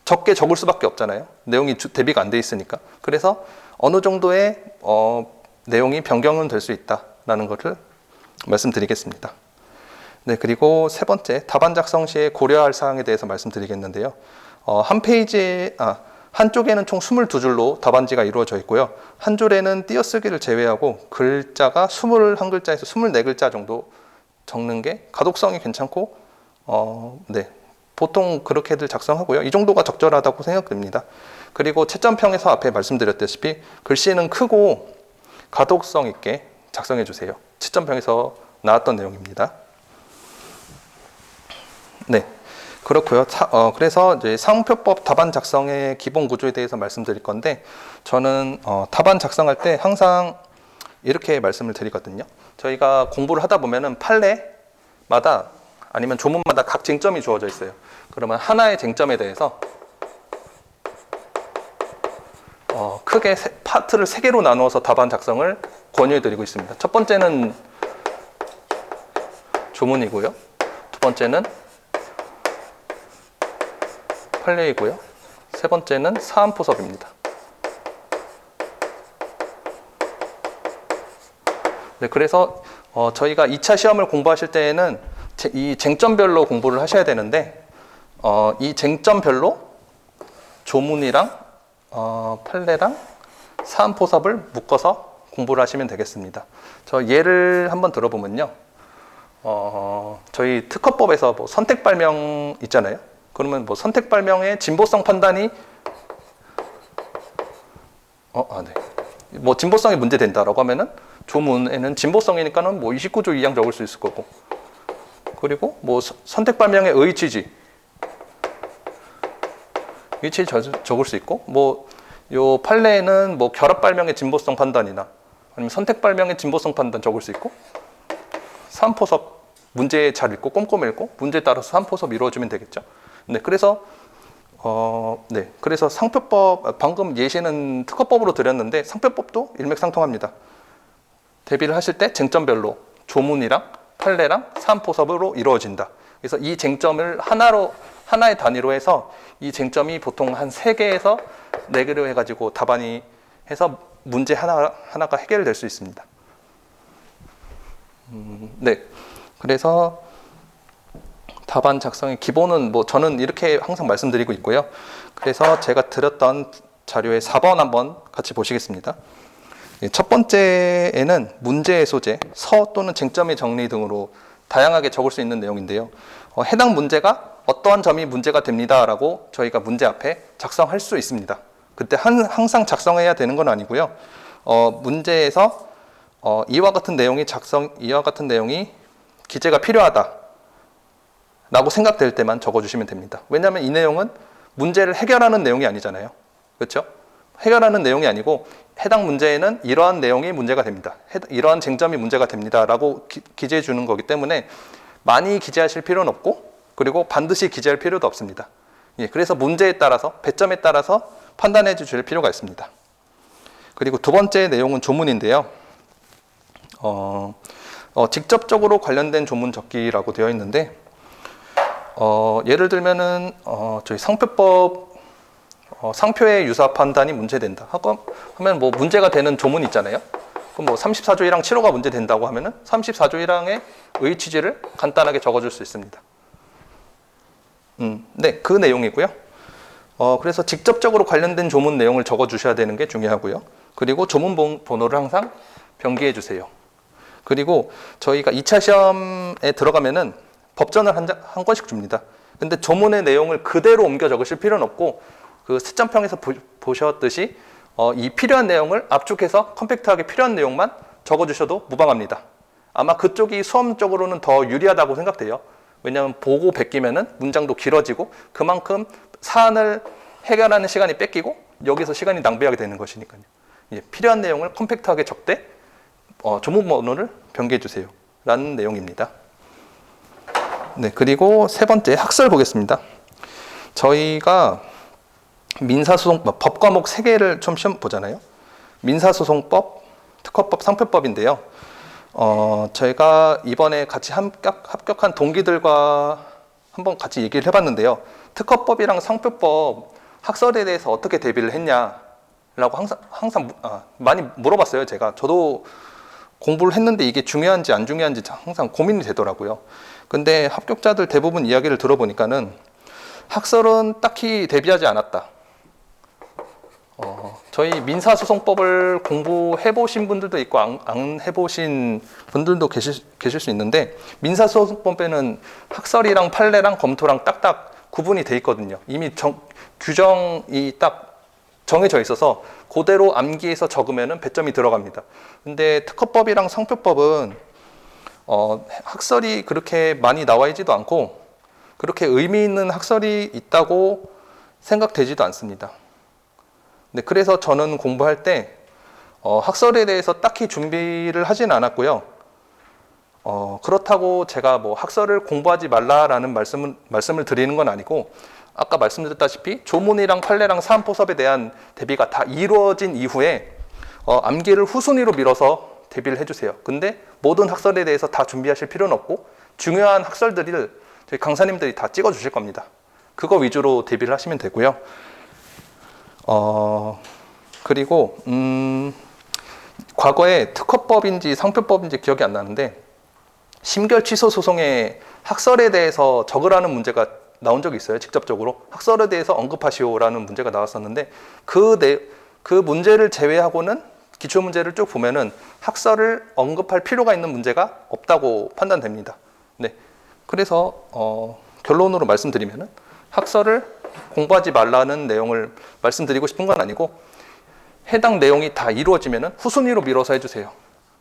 적게 적을 수밖에 없잖아요. 내용이 대비가 안 돼 있으니까. 그래서 어느 정도의 내용이 변경은 될 수 있다라는 것을 말씀드리겠습니다. 네, 그리고 세 번째, 답안 작성 시에 고려할 사항에 대해서 말씀드리겠는데요. 한쪽에는 총 22줄로 답안지가 이루어져 있고요. 한 줄에는 띄어쓰기를 제외하고 글자가 21글자에서 24글자 정도 적는 게 가독성이 괜찮고, 네, 보통 그렇게들 작성하고요. 이 정도가 적절하다고 생각됩니다. 그리고 채점평에서 앞에 말씀드렸다시피 글씨는 크고 가독성 있게 작성해 주세요. 채점평에서 나왔던 내용입니다. 네, 그렇고요. 그래서 이제 상표법 답안 작성의 기본 구조에 대해서 말씀드릴 건데 저는 답안 작성할 때 항상 이렇게 말씀을 드리거든요. 저희가 공부를 하다 보면은 판례마다 아니면 조문마다 각 쟁점이 주어져 있어요. 그러면 하나의 쟁점에 대해서 크게 파트를 3개로 나누어서 답안 작성을 권유해 드리고 있습니다. 첫 번째는 조문이고요. 두 번째는 판례이고요. 세 번째는 사안포섭입니다. 네, 그래서 저희가 2차 시험을 공부하실 때에는 이 쟁점별로 공부를 하셔야 되는데 이 쟁점별로 조문이랑 판례랑 사안포섭을 묶어서 공부를 하시면 되겠습니다. 저 예를 한번 들어보면요. 저희 특허법에서 뭐 선택발명 있잖아요. 그러면 뭐 선택발명의 진보성 판단이 네. 뭐 진보성이 문제된다라고 하면은 조문에는 진보성이니까는 뭐 29조 2항 적을 수 있을 거고, 그리고 뭐 선택발명의 의취지 적을 수 있고, 뭐 요 판례에는 뭐 결합발명의 진보성 판단이나 아니면 선택발명의 진보성 판단 적을 수 있고, 사안포섭 문제 잘 읽고 꼼꼼히 읽고 문제에 따라서 사안포섭 이루어지면 되겠죠. 네, 그래서 그래서 상표법 방금 예시는 특허법으로 드렸는데 상표법도 일맥상통합니다. 대비를 하실 때 쟁점별로 조문이랑 판례랑 사안포섭으로 이루어진다. 그래서 이 쟁점을 하나의 단위로 해서 이 쟁점이 보통 한 3개에서 4개로 해가지고 답안이 해서 문제 하나가 해결될 수 있습니다. 네, 그래서 답안 작성의 기본은 뭐 저는 이렇게 항상 말씀드리고 있고요. 그래서 제가 드렸던 자료의 4번 한번 같이 보시겠습니다. 첫 번째에는 문제의 소재, 서 또는 쟁점의 정리 등으로 다양하게 적을 수 있는 내용인데요. 해당 문제가 어떠한 점이 문제가 됩니다라고 저희가 문제 앞에 작성할 수 있습니다. 그때 항상 작성해야 되는 건 아니고요. 문제에서 이와 같은 내용이 기재가 필요하다라고 생각될 때만 적어주시면 됩니다. 왜냐하면 이 내용은 문제를 해결하는 내용이 아니잖아요. 그렇죠? 해결하는 내용이 아니고 해당 문제에는 이러한 내용이 문제가 됩니다. 이러한 쟁점이 문제가 됩니다라고 기재해 주는 거기 때문에 많이 기재하실 필요는 없고 그리고 반드시 기재할 필요도 없습니다. 그래서 문제에 따라서 배점에 따라서 판단해 주실 필요가 있습니다. 그리고 두 번째 내용은 조문인데요. 직접적으로 관련된 조문 적기라고 되어 있는데 예를 들면은 저희 상표법 상표의 유사 판단이 문제된다 하면 뭐 문제가 되는 조문이 있잖아요. 그럼 뭐 34조 1항 7호가 문제된다고 하면은 34조 1항의 의 취지를 간단하게 적어줄 수 있습니다. 네, 그 내용이고요. 그래서 직접적으로 관련된 조문 내용을 적어주셔야 되는 게 중요하고요. 그리고 조문 번호를 항상 병기해 주세요. 그리고 저희가 2차 시험에 들어가면은 법전을 한 권씩 줍니다. 근데 조문의 내용을 그대로 옮겨 적으실 필요는 없고 그 채점평에서 보셨듯이 이 필요한 내용을 압축해서 컴팩트하게 필요한 내용만 적어주셔도 무방합니다. 아마 그쪽이 수험적으로는 더 유리하다고 생각돼요. 왜냐하면 보고 베끼면은 문장도 길어지고 그만큼 사안을 해결하는 시간이 뺏기고 여기서 시간이 낭비하게 되는 것이니까요. 필요한 내용을 컴팩트하게 적되 조문 번호를 병기해 주세요 라는 내용입니다. 네, 그리고 세 번째 학설 보겠습니다. 저희가 민사소송법, 법 과목 3개를 좀 시험 보잖아요. 민사소송법, 특허법, 상표법인데요. 저희가 이번에 같이 합격한 동기들과 한번 같이 얘기를 해봤는데요. 특허법이랑 상표법 학설에 대해서 어떻게 대비를 했냐라고 항상 많이 물어봤어요. 저도 공부를 했는데 이게 중요한지 안 중요한지 항상 고민이 되더라고요. 근데 합격자들 대부분 이야기를 들어보니까는 학설은 딱히 대비하지 않았다. 저희 민사소송법을 공부해 보신 분들도 있고 안 해보신 분들도 계실 수 있는데 민사소송법에는 학설이랑 판례랑 검토랑 딱딱 구분이 돼 있거든요. 이미 규정이 딱 정해져 있어서 그대로 암기해서 적으면 배점이 들어갑니다. 근데 특허법이랑 상표법은 학설이 그렇게 많이 나와 있지도 않고 그렇게 의미 있는 학설이 있다고 생각되지도 않습니다. 네, 그래서 저는 공부할 때 학설에 대해서 딱히 준비를 하진 않았고요. 그렇다고 제가 뭐 학설을 공부하지 말라라는 말씀을 드리는 건 아니고 아까 말씀드렸다시피 조문이랑 판례랑 사안포섭에 대한 대비가 다 이루어진 이후에 암기를 후순위로 밀어서 대비를 해주세요. 근데 모든 학설에 대해서 다 준비하실 필요는 없고 중요한 학설들을 저희 강사님들이 다 찍어주실 겁니다. 그거 위주로 대비를 하시면 되고요. 그리고 과거에 특허법인지 상표법인지 기억이 안 나는데 심결 취소 소송에 학설에 대해서 적으라는 문제가 나온 적이 있어요. 직접적으로 학설에 대해서 언급하시오라는 문제가 나왔었는데 그 문제를 제외하고는 기출 문제를 쭉 보면은 학설을 언급할 필요가 있는 문제가 없다고 판단됩니다. 네, 그래서 결론으로 말씀드리면은 학설을 공부하지 말라는 내용을 말씀드리고 싶은 건 아니고 해당 내용이 다 이루어지면은 후순위로 밀어서 해주세요.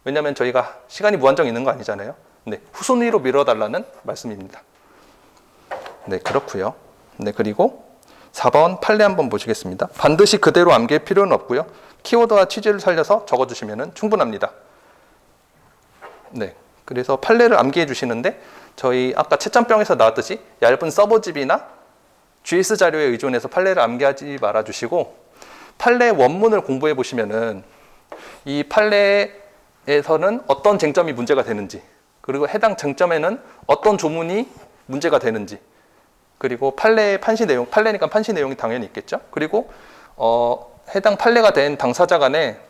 왜냐하면 저희가 시간이 무한정 있는 거 아니잖아요. 네, 후순위로 밀어달라는 말씀입니다. 네, 그렇고요. 네, 그리고 4번 판례 한번 보시겠습니다. 반드시 그대로 암기할 필요는 없고요. 키워드와 취지를 살려서 적어주시면 충분합니다. 네, 그래서 판례를 암기해 주시는데 저희 아까 채점병에서 나왔듯이 얇은 서버집이나 GS 자료에 의존해서 판례를 암기하지 말아 주시고 판례 원문을 공부해 보시면은 이 판례에서는 어떤 쟁점이 문제가 되는지 그리고 해당 쟁점에는 어떤 조문이 문제가 되는지 그리고 판례의 판시 내용, 판례니까 판시 내용이 당연히 있겠죠. 그리고 해당 판례가 된 당사자 간의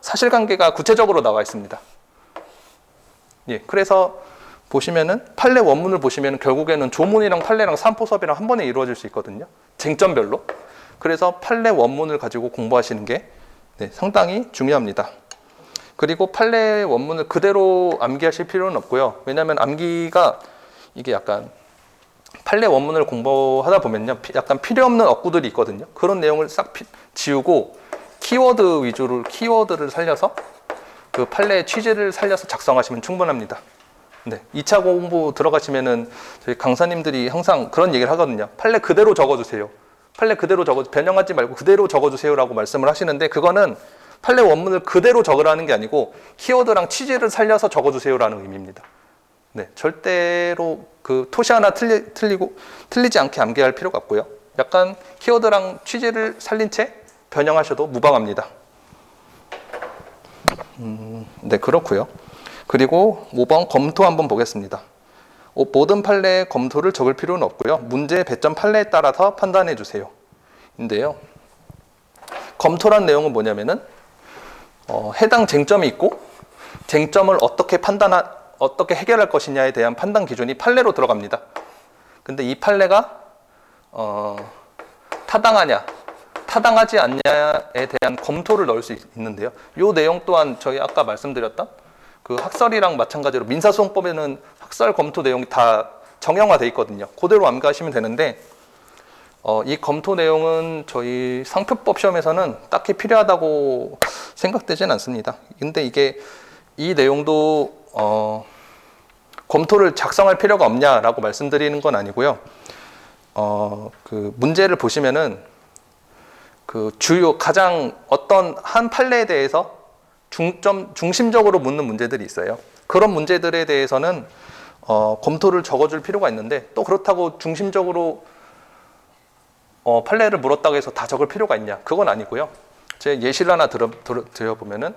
사실관계가 구체적으로 나와 있습니다. 예, 그래서 보시면은 판례 원문을 보시면 결국에는 조문이랑 판례랑 사안포섭이랑 한 번에 이루어질 수 있거든요. 쟁점별로. 그래서 판례 원문을 가지고 공부하시는 게 상당히 중요합니다. 그리고 판례 원문을 그대로 암기하실 필요는 없고요. 왜냐하면 암기가 이게 약간 판례 원문을 공부하다 보면요, 약간 필요 없는 어구들이 있거든요. 그런 내용을 싹 지우고 키워드 위주로 키워드를 살려서 그 판례의 취지를 살려서 작성하시면 충분합니다. 2차 공부 들어가시면은 저희 강사님들이 항상 그런 얘기를 하거든요. 판례 그대로 적어주세요. 판례 그대로 변형하지 말고 그대로 적어주세요라고 말씀을 하시는데, 그거는 판례 원문을 그대로 적으라는 게 아니고 키워드랑 취지를 살려서 적어주세요라는 의미입니다. 절대로 그 토시 하나 틀리지 않게 암기할 필요가 없고요. 약간 키워드랑 취지를 살린 채 변형하셔도 무방합니다. 그렇고요. 그리고 5번 검토 한번 보겠습니다. 모든 판례의 검토를 적을 필요는 없고요. 문제 배점 판례에 따라서 판단해 주세요. 인데요. 검토란 내용은 뭐냐면은 해당 쟁점이 있고 쟁점을 어떻게 해결할 것이냐에 대한 판단 기준이 판례로 들어갑니다. 근데 이 판례가 타당하지 않냐에 대한 검토를 넣을 수 있는데요. 이 내용 또한 저희 아까 말씀드렸던 그 학설이랑 마찬가지로 민사소송법에는 학설 검토 내용이 다 정형화되어 있거든요. 그대로 암기하시면 되는데 이 검토 내용은 저희 상표법 시험에서는 딱히 필요하다고 생각되진 않습니다. 근데 이 내용도 검토를 작성할 필요가 없냐라고 말씀드리는 건 아니고요. 그 문제를 보시면은 그 가장 어떤 한 판례에 대해서 중심적으로 묻는 문제들이 있어요. 그런 문제들에 대해서는 검토를 적어줄 필요가 있는데, 또 그렇다고 중심적으로 판례를 물었다고 해서 다 적을 필요가 있냐? 그건 아니고요. 제 예시를 하나 드려보면은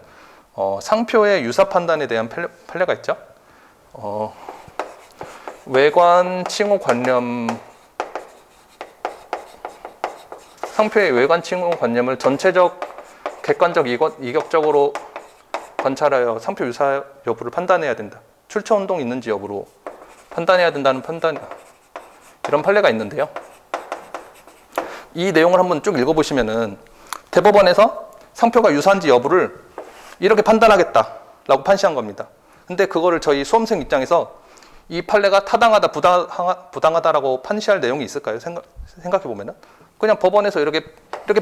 상표의 유사 판단에 대한 판례가 있죠. 외관 칭호 관념, 상표의 외관 칭호 관념을 전체적 객관적 이격적으로 관찰하여 상표 유사 여부를 판단해야 된다. 출처 운동이 있는지 여부로 판단해야 된다는 이런 판례가 있는데요. 이 내용을 한번 쭉 읽어보시면은 대법원에서 상표가 유사한지 여부를 이렇게 판단하겠다라고 판시한 겁니다. 근데 그거를 저희 수험생 입장에서 이 판례가 타당하다, 부당하다라고 판시할 내용이 있을까요? 생각해보면은 그냥 법원에서 이렇게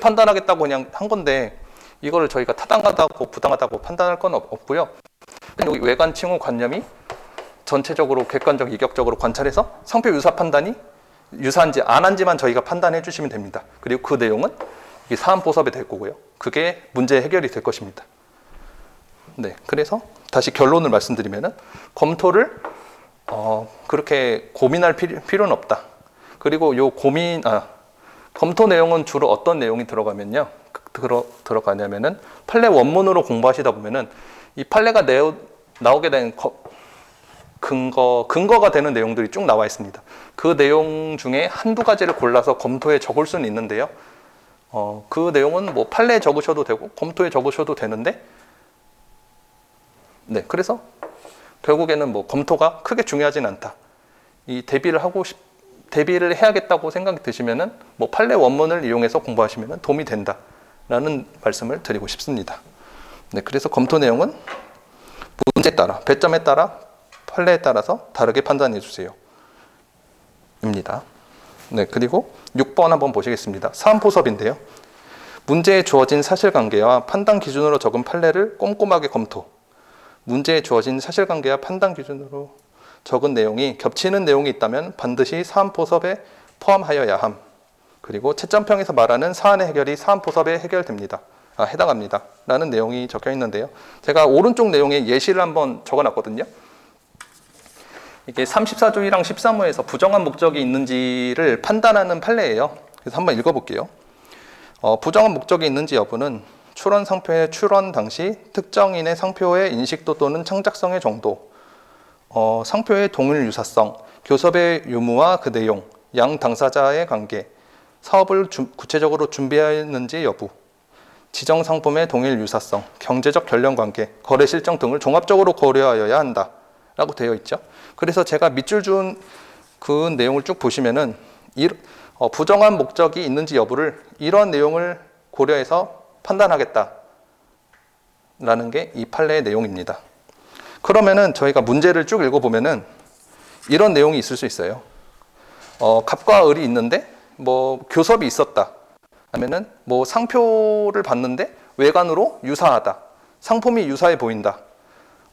판단하겠다고 그냥 한 건데, 이거를 저희가 타당하다고 부당하다고 판단할 건 없고요. 여기 외관 칭호 관념이 전체적으로 객관적 이격적으로 관찰해서 상표 유사 판단이 유사한지 안 한지만 저희가 판단해 주시면 됩니다. 그리고 그 내용은 사안 포섭에 될 거고요. 그게 문제 해결이 될 것입니다. 그래서 다시 결론을 말씀드리면은 검토를 그렇게 고민할 필요는 없다. 그리고 검토 내용은 주로 어떤 내용이 들어가냐면은 판례 원문으로 공부하시다 보면은 이 판례가 나오게 된 근거가 되는 내용들이 쭉 나와 있습니다. 그 내용 중에 한두 가지를 골라서 검토에 적을 수는 있는데요. 그 내용은 뭐 판례에 적으셔도 되고 검토에 적으셔도 되는데, 그래서 결국에는 뭐 검토가 크게 중요하진 않다. 이 대비를 해야겠다고 생각이 드시면은 뭐 판례 원문을 이용해서 공부하시면은 도움이 된다라는 말씀을 드리고 싶습니다. 그래서 검토 내용은 문제에 따라, 배점에 따라, 판례에 따라서 다르게 판단해 주세요. 입니다. 그리고 6번 한번 보시겠습니다. 사안포섭인데요. 문제에 주어진 사실관계와 판단 기준으로 적은 판례를 꼼꼼하게 검토. 문제에 주어진 사실관계와 판단 기준으로 적은 내용이 겹치는 내용이 있다면 반드시 사안포섭에 포함하여야 함. 그리고 채점평에서 말하는 사안의 해결이 사안포섭에 해당합니다. 라는 내용이 적혀 있는데요. 제가 오른쪽 내용에 예시를 한번 적어놨거든요. 이게 34조이랑 13호에서 부정한 목적이 있는지를 판단하는 판례예요. 그래서 한번 읽어볼게요. 부정한 목적이 있는지 여부는 출원 상표의 출원 당시 특정인의 상표의 인식도 또는 창작성의 정도, 상표의 동일 유사성, 교섭의 유무와 그 내용, 양 당사자의 관계, 사업을 구체적으로 준비했는지 여부, 지정 상품의 동일 유사성, 경제적 결련 관계, 거래 실정 등을 종합적으로 고려하여야 한다 라고 되어 있죠. 그래서 제가 밑줄 준 그 내용을 쭉 보시면은 부정한 목적이 있는지 여부를 이런 내용을 고려해서 판단하겠다라는 게 이 판례의 내용입니다. 그러면은 저희가 문제를 쭉 읽어보면은 이런 내용이 있을 수 있어요. 갑과 을이 있는데 뭐 교섭이 있었다. 하면은 뭐 상표를 봤는데 외관으로 유사하다. 상품이 유사해 보인다.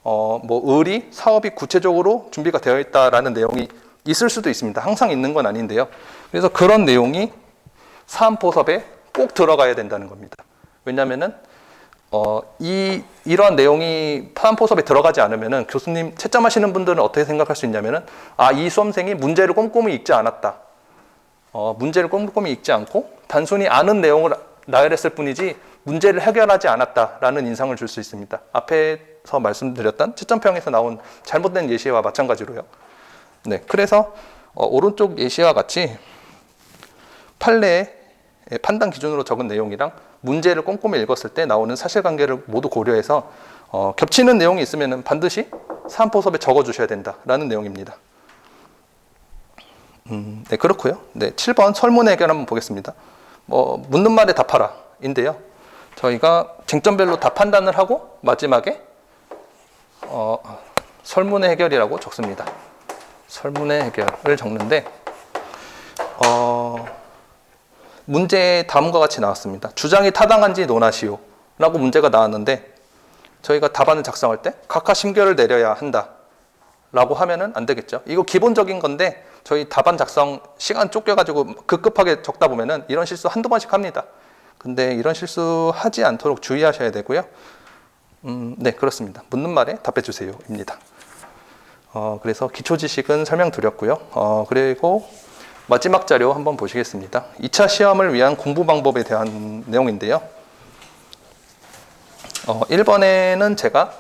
뭐 을이 사업이 구체적으로 준비가 되어 있다라는 내용이 있을 수도 있습니다. 항상 있는 건 아닌데요. 그래서 그런 내용이 사안포섭에 꼭 들어가야 된다는 겁니다. 왜냐하면은 이러한 내용이 사안포섭에 들어가지 않으면은 교수님 채점하시는 분들은 어떻게 생각할 수 있냐면은 이 수험생이 문제를 꼼꼼히 읽지 않았다. 문제를 꼼꼼히 읽지 않고 단순히 아는 내용을 나열했을 뿐이지 문제를 해결하지 않았다라는 인상을 줄 수 있습니다. 앞에서 말씀드렸던 채점평에서 나온 잘못된 예시와 마찬가지로요. 네, 그래서 오른쪽 예시와 같이 판례의 판단 기준으로 적은 내용이랑 문제를 꼼꼼히 읽었을 때 나오는 사실관계를 모두 고려해서 겹치는 내용이 있으면 반드시 사안포섭에 적어주셔야 된다라는 내용입니다. 네, 그렇고요. 네, 7번 설문 해결 한번 보겠습니다. 묻는 말에 답하라 인데요. 저희가 쟁점별로 다 판단을 하고 마지막에 설문의 해결이라고 적습니다. 설문의 해결을 적는데 문제에 다음과 같이 나왔습니다. 주장이 타당한지 논하시오 라고 문제가 나왔는데 저희가 답안을 작성할 때 각하 심결을 내려야 한다 라고 하면은 안 되겠죠. 이거 기본적인 건데 저희 답안 작성 시간 쫓겨가지고 급급하게 적다 보면은 이런 실수 한두 번씩 합니다. 근데 이런 실수 하지 않도록 주의하셔야 되고요. 네, 그렇습니다. 묻는 말에 답해 주세요 입니다. 그래서 기초 지식은 설명드렸고요. 그리고 마지막 자료 한번 보시겠습니다. 2차 시험을 위한 공부 방법에 대한 내용인데요. 1번에는 제가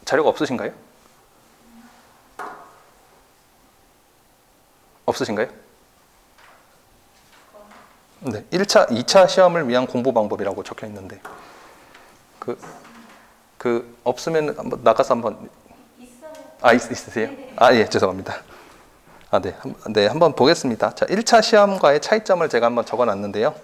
자료가 없으신가요? 없으신가요? 네, 2차 시험을 위한 공부 방법이라고 적혀 있는데 없으면 한번 나가서 한번 있으세요? 예, 죄송합니다. 네, 한번 보겠습니다. 자, 1차 시험과의 차이점을 제가 한번 적어 놨는데요.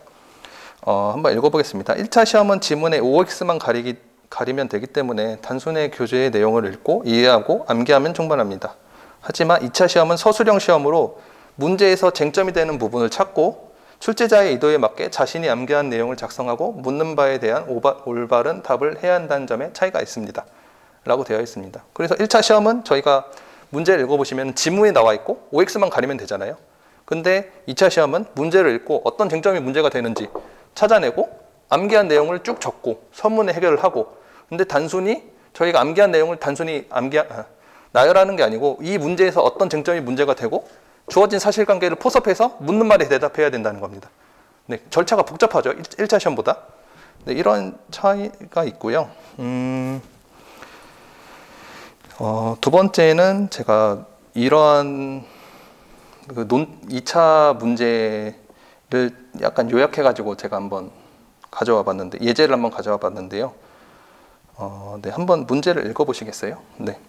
한번 읽어보겠습니다. 1차 시험은 지문의 OX만 가리면 되기 때문에 단순히 교재의 내용을 읽고 이해하고 암기하면 충분합니다. 하지만 2차 시험은 서술형 시험으로 문제에서 쟁점이 되는 부분을 찾고 출제자의 의도에 맞게 자신이 암기한 내용을 작성하고 묻는 바에 대한 올바른 답을 해야 한다는 점에 차이가 있습니다. 라고 되어 있습니다. 그래서 1차 시험은 저희가 문제를 읽어보시면 지문이 나와 있고 OX만 가리면 되잖아요. 근데 2차 시험은 문제를 읽고 어떤 쟁점이 문제가 되는지 찾아내고 암기한 내용을 쭉 적고 서문에 해결을 하고 근데 단순히 저희가 암기한 내용을 단순히 나열하는 게 아니고 이 문제에서 어떤 쟁점이 문제가 되고 주어진 사실관계를 포섭해서 묻는 말에 대답해야 된다는 겁니다. 네, 절차가 복잡하죠. 1차 시험보다. 네, 이런 차이가 있고요. 두 번째는 제가 이러한 2차 문제를 약간 요약해가지고 제가 한번 가져와 봤는데, 예제를 한번 가져와 봤는데요. 네, 한번 문제를 읽어보시겠어요? 네.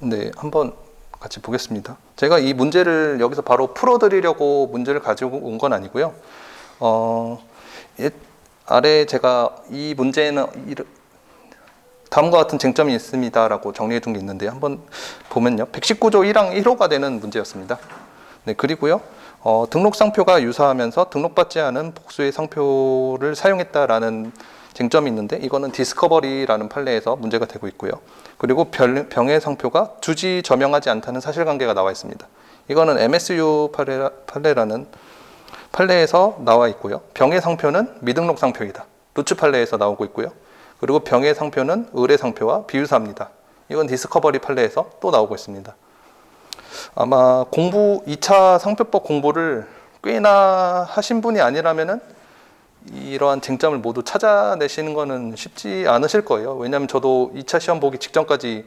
네, 한번 같이 보겠습니다. 제가 이 문제를 여기서 바로 풀어드리려고 문제를 가지고 온 건 아니고요. 아래 제가 이 문제는 다음과 같은 쟁점이 있습니다라고 정리해 둔 게 있는데 한번 보면요. 119조 1항 1호가 되는 문제였습니다. 네, 그리고요. 등록 상표가 유사하면서 등록받지 않은 복수의 상표를 사용했다라는 쟁점이 있는데 이거는 디스커버리라는 판례에서 문제가 되고 있고요. 그리고 병의 상표가 주지저명하지 않다는 사실관계가 나와 있습니다. 이거는 MSU 판례라는 판례에서 나와 있고요. 병의 상표는 미등록 상표이다. 루츠 판례에서 나오고 있고요. 그리고 병의 상표는 의뢰 상표와 비유사입니다. 이건 디스커버리 판례에서 또 나오고 있습니다. 아마 2차 상표법 공부를 꽤나 하신 분이 아니라면은 이러한 쟁점을 모두 찾아내시는 거는 쉽지 않으실 거예요. 왜냐하면 저도 2차 시험 보기 직전까지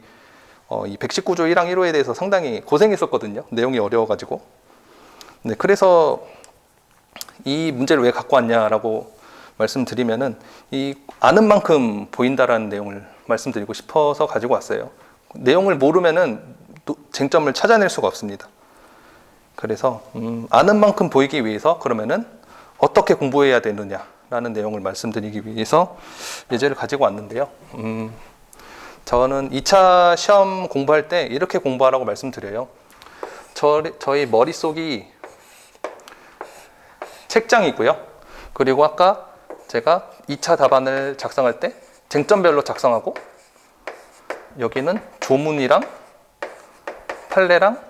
이 119조 1항 1호에 대해서 상당히 고생했었거든요. 내용이 어려워가지고. 네, 그래서 이 문제를 왜 갖고 왔냐라고 말씀드리면은 이 아는 만큼 보인다라는 내용을 말씀드리고 싶어서 가지고 왔어요. 내용을 모르면은 쟁점을 찾아낼 수가 없습니다. 그래서 아는 만큼 보이기 위해서 그러면은 어떻게 공부해야 되느냐라는 내용을 말씀드리기 위해서 예제를 가지고 왔는데요. 저는 2차 시험 공부할 때 이렇게 공부하라고 말씀드려요. 저희 머릿속이 책장이고요. 그리고 아까 제가 2차 답안을 작성할 때 쟁점별로 작성하고 여기는 조문이랑 판례랑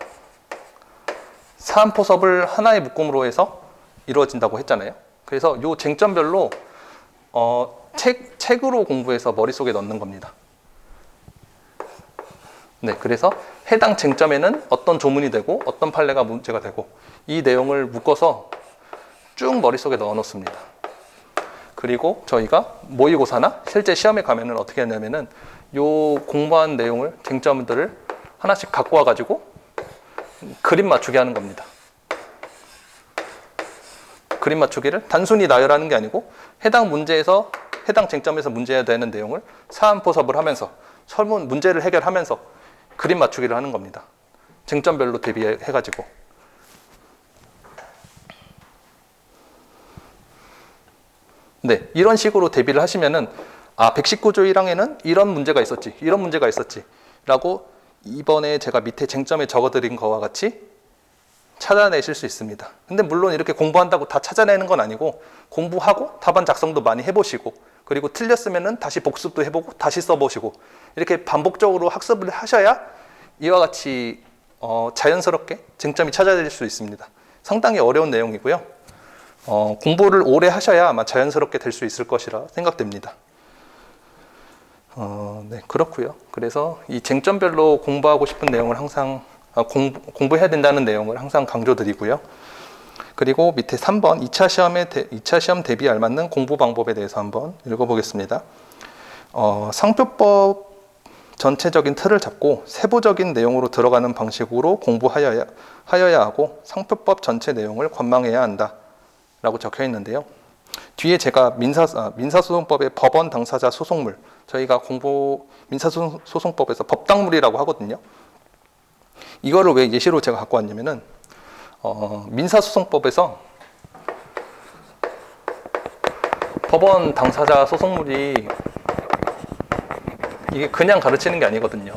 사안포섭을 하나의 묶음으로 해서 이루어진다고 했잖아요. 그래서 이 쟁점별로 책으로 공부해서 머릿속에 넣는 겁니다. 네, 그래서 해당 쟁점에는 어떤 조문이 되고 어떤 판례가 문제가 되고 이 내용을 묶어서 쭉 머릿속에 넣어 놓습니다. 그리고 저희가 모의고사나 실제 시험에 가면은 어떻게 하냐면은 요 공부한 내용을 쟁점들을 하나씩 갖고 와가지고 그림 맞추게 하는 겁니다. 그림 맞추기를 단순히 나열하는 게 아니고 해당 문제에서 해당 쟁점에서 문제해야 되는 내용을 사안포섭을 하면서 설문 문제를 해결하면서 그림 맞추기를 하는 겁니다. 쟁점별로 대비해가지고. 네, 이런 식으로 대비를 하시면은 119조 1항에는 이런 문제가 있었지, 이런 문제가 있었지 라고 이번에 제가 밑에 쟁점에 적어드린 거와 같이 찾아내실 수 있습니다. 근데 물론 이렇게 공부한다고 다 찾아내는 건 아니고 공부하고 답안 작성도 많이 해보시고 그리고 틀렸으면은 다시 복습도 해보고 다시 써보시고 이렇게 반복적으로 학습을 하셔야 이와 같이 자연스럽게 쟁점이 찾아질 수 있습니다. 상당히 어려운 내용이고요. 공부를 오래 하셔야 아마 자연스럽게 될 수 있을 것이라 생각됩니다. 네, 그렇고요. 그래서 이 쟁점별로 공부하고 싶은 내용을 항상 공부해야 된다는 내용을 항상 강조드리고요. 그리고 밑에 3번 2차 시험 대비 알맞는 공부 방법에 대해서 한번 읽어보겠습니다. 상표법 전체적인 틀을 잡고 세부적인 내용으로 들어가는 방식으로 공부하여야 하고 상표법 전체 내용을 관망해야 한다 라고 적혀 있는데요. 뒤에 제가 민사소송법의 법원 당사자 소송물, 저희가 민사소송법에서 법당물이라고 하거든요. 이거를 왜 예시로 제가 갖고 왔냐면은 민사소송법에서 법원 당사자 소송물이 이게 그냥 가르치는 게 아니거든요.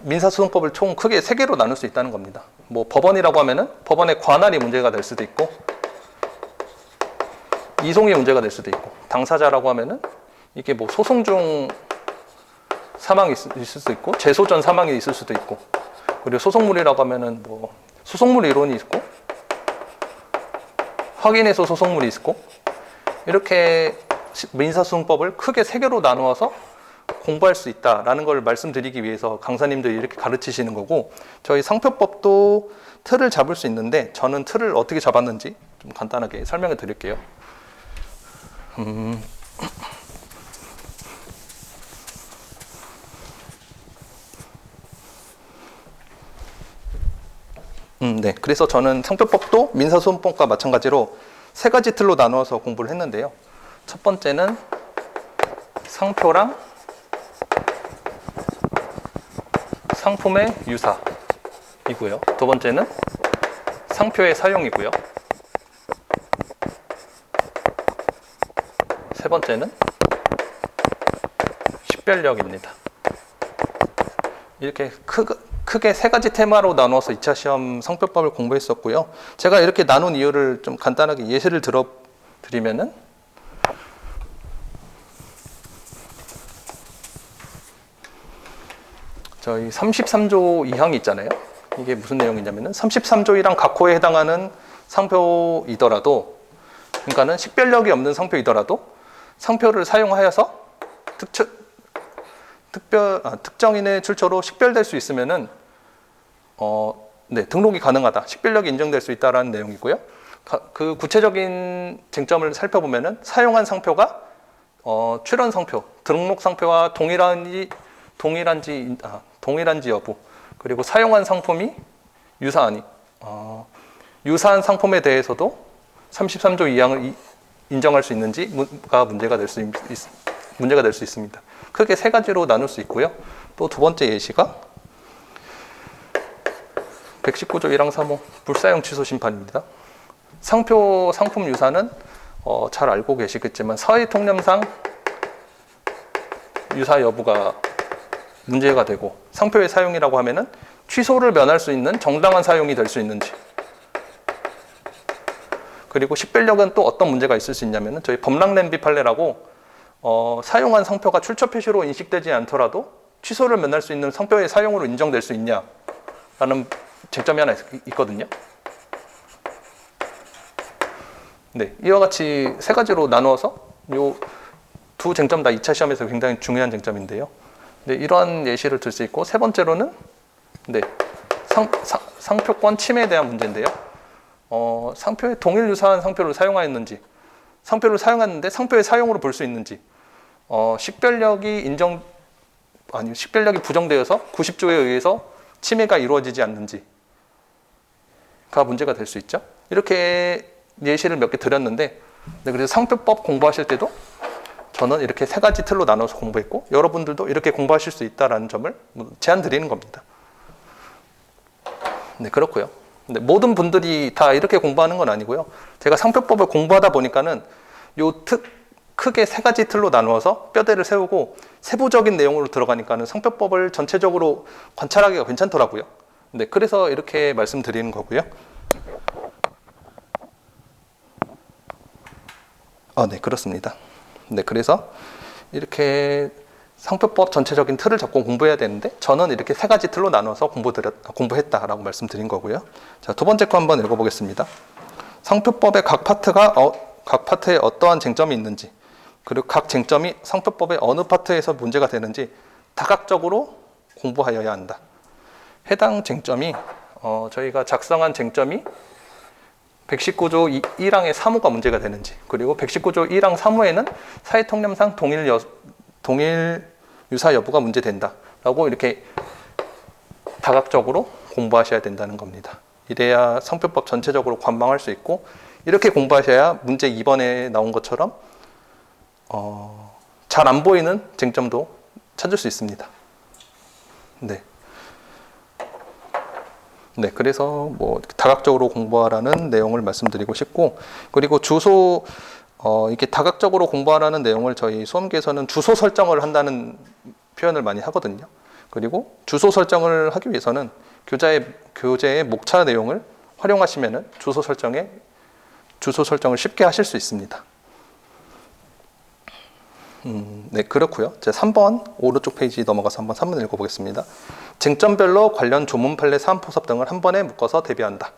민사소송법을 총 크게 3개로 나눌 수 있다는 겁니다. 뭐 법원이라고 하면은 법원의 관할이 문제가 될 수도 있고 이송이 문제가 될 수도 있고 당사자라고 하면은 이게 뭐 소송 중 사망이 있을 수도 있고 재소 전 사망이 있을 수도 있고 그리고 소송물이라고 하면은 뭐 소송물 이론이 있고 확인해서 소송물이 있고 이렇게 민사소송법을 크게 3개로 나누어서 공부할 수 있다라는 걸 말씀드리기 위해서 강사님들이 이렇게 가르치시는 거고 저희 상표법도 틀을 잡을 수 있는데 저는 틀을 어떻게 잡았는지 좀 간단하게 설명해 드릴게요. 네. 그래서 저는 상표법도 민사소송법과 마찬가지로 3가지 틀로 나누어서 공부를 했는데요. 첫 번째는 상품의 유사이고요. 두 번째는 상표의 사용이고요. 세 번째는 식별력입니다. 이렇게 크게 세 가지 테마로 나눠서 2차 시험 성표법을 공부했었고요. 제가 이렇게 나눈 이유를 좀 간단하게 예시를 들어드리면은 저희 33조 2항이 있잖아요. 이게 무슨 내용이냐면은 33조 1항 각 호에 해당하는 상표이더라도, 그러니까는 식별력이 없는 상표이더라도 상표를 사용하여서 특정인의 출처로 식별될 수 있으면은 등록이 가능하다, 식별력이 인정될 수 있다라는 내용이고요. 그 구체적인 쟁점을 살펴보면은 사용한 상표가 출원 상표, 등록 상표와 동일한지 여부, 그리고 사용한 상품이 유사한 상품에 대해서도 33조 2항을 인정할 수 있는지가 문제가 될 수 있습니다. 크게 세 가지로 나눌 수 있고요. 또 두 번째 예시가 119조 1항 3호 불사용 취소 심판입니다. 상품 유사는 잘 알고 계시겠지만 사회 통념상 유사 여부가 문제가 되고, 상표의 사용이라고 하면은 취소를 면할 수 있는 정당한 사용이 될 수 있는지, 그리고 식별력은 또 어떤 문제가 있을 수 있냐면은 저희 범랑냄비 판례라고 사용한 상표가 출처 표시로 인식되지 않더라도 취소를 면할 수 있는 상표의 사용으로 인정될 수 있냐라는 쟁점이 하나 있거든요. 네, 이와 같이 세 가지로 나누어서 요 두 쟁점 다 2차 시험에서 굉장히 중요한 쟁점인데요. 네, 이러한 예시를 들 수 있고, 세 번째로는 상표권 침해에 대한 문제인데요. 상표에 동일 유사한 상표를 사용하였는지, 상표를 사용했는데 상표의 사용으로 볼 수 있는지, 식별력이 부정되어서 90조에 의해서 침해가 이루어지지 않는지가 문제가 될 수 있죠. 이렇게 예시를 몇 개 드렸는데, 그래서 상표법 공부하실 때도 저는 이렇게 세 가지 틀로 나눠서 공부했고, 여러분들도 이렇게 공부하실 수 있다는 점을 제안 드리는 겁니다. 네, 그렇고요. 근데 모든 분들이 다 이렇게 공부하는 건 아니고요. 제가 상표법을 공부하다 보니까는 크게 세 가지 틀로 나누어서 뼈대를 세우고 세부적인 내용으로 들어가니까는 상표법을 전체적으로 관찰하기가 괜찮더라고요. 네, 그래서 이렇게 말씀드리는 거고요. 네, 그렇습니다. 네, 그래서 이렇게 상표법 전체적인 틀을 잡고 공부해야 되는데, 저는 이렇게 세 가지 틀로 나눠서 공부했다라고 말씀드린 거고요. 자, 두 번째 거 한번 읽어보겠습니다. 상표법의 각 파트에 어떠한 쟁점이 있는지, 그리고 각 쟁점이 상표법의 어느 파트에서 문제가 되는지 다각적으로 공부하여야 한다. 해당 쟁점이 저희가 작성한 쟁점이 119조 1항의 3호가 문제가 되는지, 그리고 119조 1항 3호에는 사회통념상 동일 유사 여부가 문제된다라고 이렇게 다각적으로 공부하셔야 된다는 겁니다. 이래야 상표법 전체적으로 관망할 수 있고, 이렇게 공부하셔야 문제 2번에 나온 것처럼 잘 안 보이는 쟁점도 찾을 수 있습니다. 네, 그래서 다각적으로 공부하라는 내용을 말씀드리고 싶고, 그리고 이렇게 다각적으로 공부하라는 내용을 저희 수험계에서는 주소 설정을 한다는 표현을 많이 하거든요. 그리고 주소 설정을 하기 위해서는 교재의 목차 내용을 활용하시면은 주소 설정을 쉽게 하실 수 있습니다. 네, 그렇고요. 제 3번 오른쪽 페이지 넘어가서 한번 3번 읽어보겠습니다. 쟁점별로 관련 조문 판례 사안포섭 등을 한 번에 묶어서 대비한다.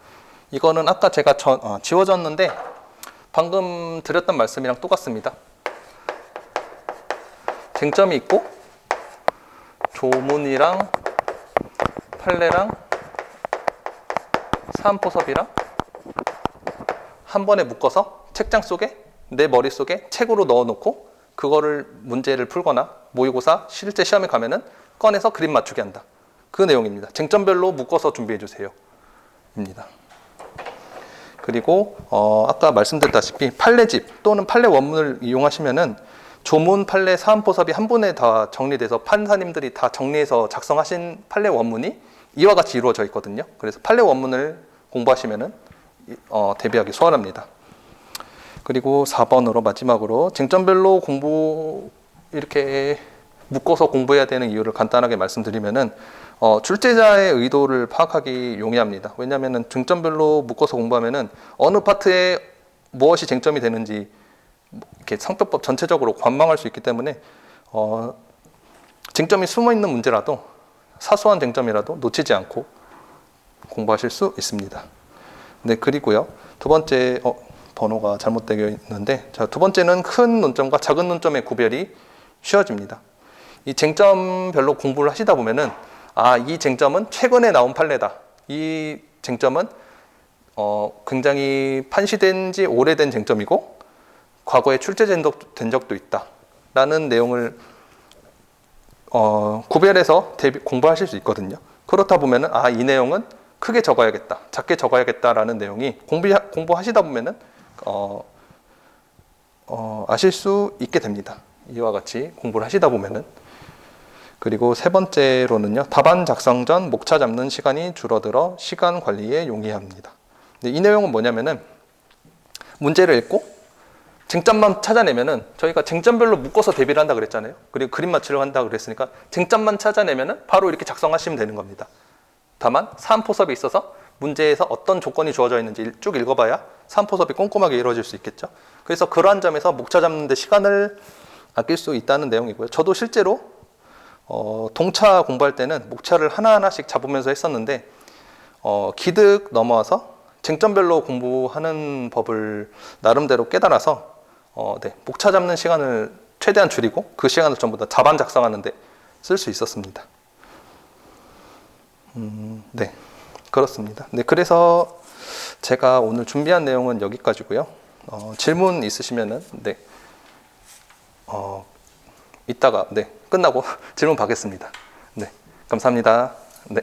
이거는 아까 제가 지워졌는데 방금 드렸던 말씀이랑 똑같습니다. 쟁점이 있고 조문이랑 판례랑 사안포섭이랑 한 번에 묶어서 책장 속에, 내 머릿속에 책으로 넣어놓고 그거를 문제를 풀거나 모의고사 실제 시험에 가면은 꺼내서 그림 맞추게 한다. 그 내용입니다. 쟁점별로 묶어서 준비해 주세요. 입니다. 그리고 아까 말씀드렸다시피 판례집 또는 판례 원문을 이용하시면은 조문, 판례, 사안포섭이 한 번에 다 정리돼서 판사님들이 다 정리해서 작성하신 판례 원문이 이와 같이 이루어져 있거든요. 그래서 판례 원문을 공부하시면은 대비하기 수월합니다. 그리고 4번으로 마지막으로 쟁점별로 공부 이렇게 묶어서 공부해야 되는 이유를 간단하게 말씀드리면은 출제자의 의도를 파악하기 용이합니다. 왜냐하면은 쟁점별로 묶어서 공부하면은 어느 파트에 무엇이 쟁점이 되는지 이렇게 상표법 전체적으로 관망할 수 있기 때문에 쟁점이 숨어 있는 문제라도 사소한 쟁점이라도 놓치지 않고 공부하실 수 있습니다. 네, 그리고요. 두 번째 번호가 잘못되어 있는데 두 번째는 큰 논점과 작은 논점의 구별이 쉬워집니다. 이 쟁점별로 공부를 하시다 보면은 이 쟁점은 최근에 나온 판례다. 이 쟁점은 굉장히 판시된 지 오래된 쟁점이고 과거에 출제된 적도 있다. 라는 내용을 구별해서 공부하실 수 있거든요. 그렇다 보면은 이 내용은 크게 적어야겠다, 작게 적어야겠다라는 내용이 공부하시다 보면은 아실 수 있게 됩니다. 이와 같이 공부를 하시다 보면은. 그리고 세 번째로는요, 답안 작성 전 목차 잡는 시간이 줄어들어 시간 관리에 용이합니다. 이 내용은 뭐냐면은 문제를 읽고 쟁점만 찾아내면은 저희가 쟁점별로 묶어서 대비를 한다 그랬잖아요. 그리고 그림 맞추려고 한다 그랬으니까 쟁점만 찾아내면은 바로 이렇게 작성하시면 되는 겁니다. 다만 사안포섭이 있어서 문제에서 어떤 조건이 주어져 있는지 쭉 읽어봐야 사안포섭이 꼼꼼하게 이루어질 수 있겠죠. 그래서 그러한 점에서 목차 잡는 데 시간을 아낄 수 있다는 내용이고요. 저도 실제로 동차 공부할 때는 목차를 하나하나씩 잡으면서 했었는데 기득 넘어와서 쟁점별로 공부하는 법을 나름대로 깨달아서 목차 잡는 시간을 최대한 줄이고 그 시간을 전부 다 답안 작성하는데 쓸 수 있었습니다. 네, 그렇습니다. 네, 그래서 제가 오늘 준비한 내용은 여기까지고요. 질문 있으시면은 이따가 끝나고 질문 받겠습니다. 네, 감사합니다. 네.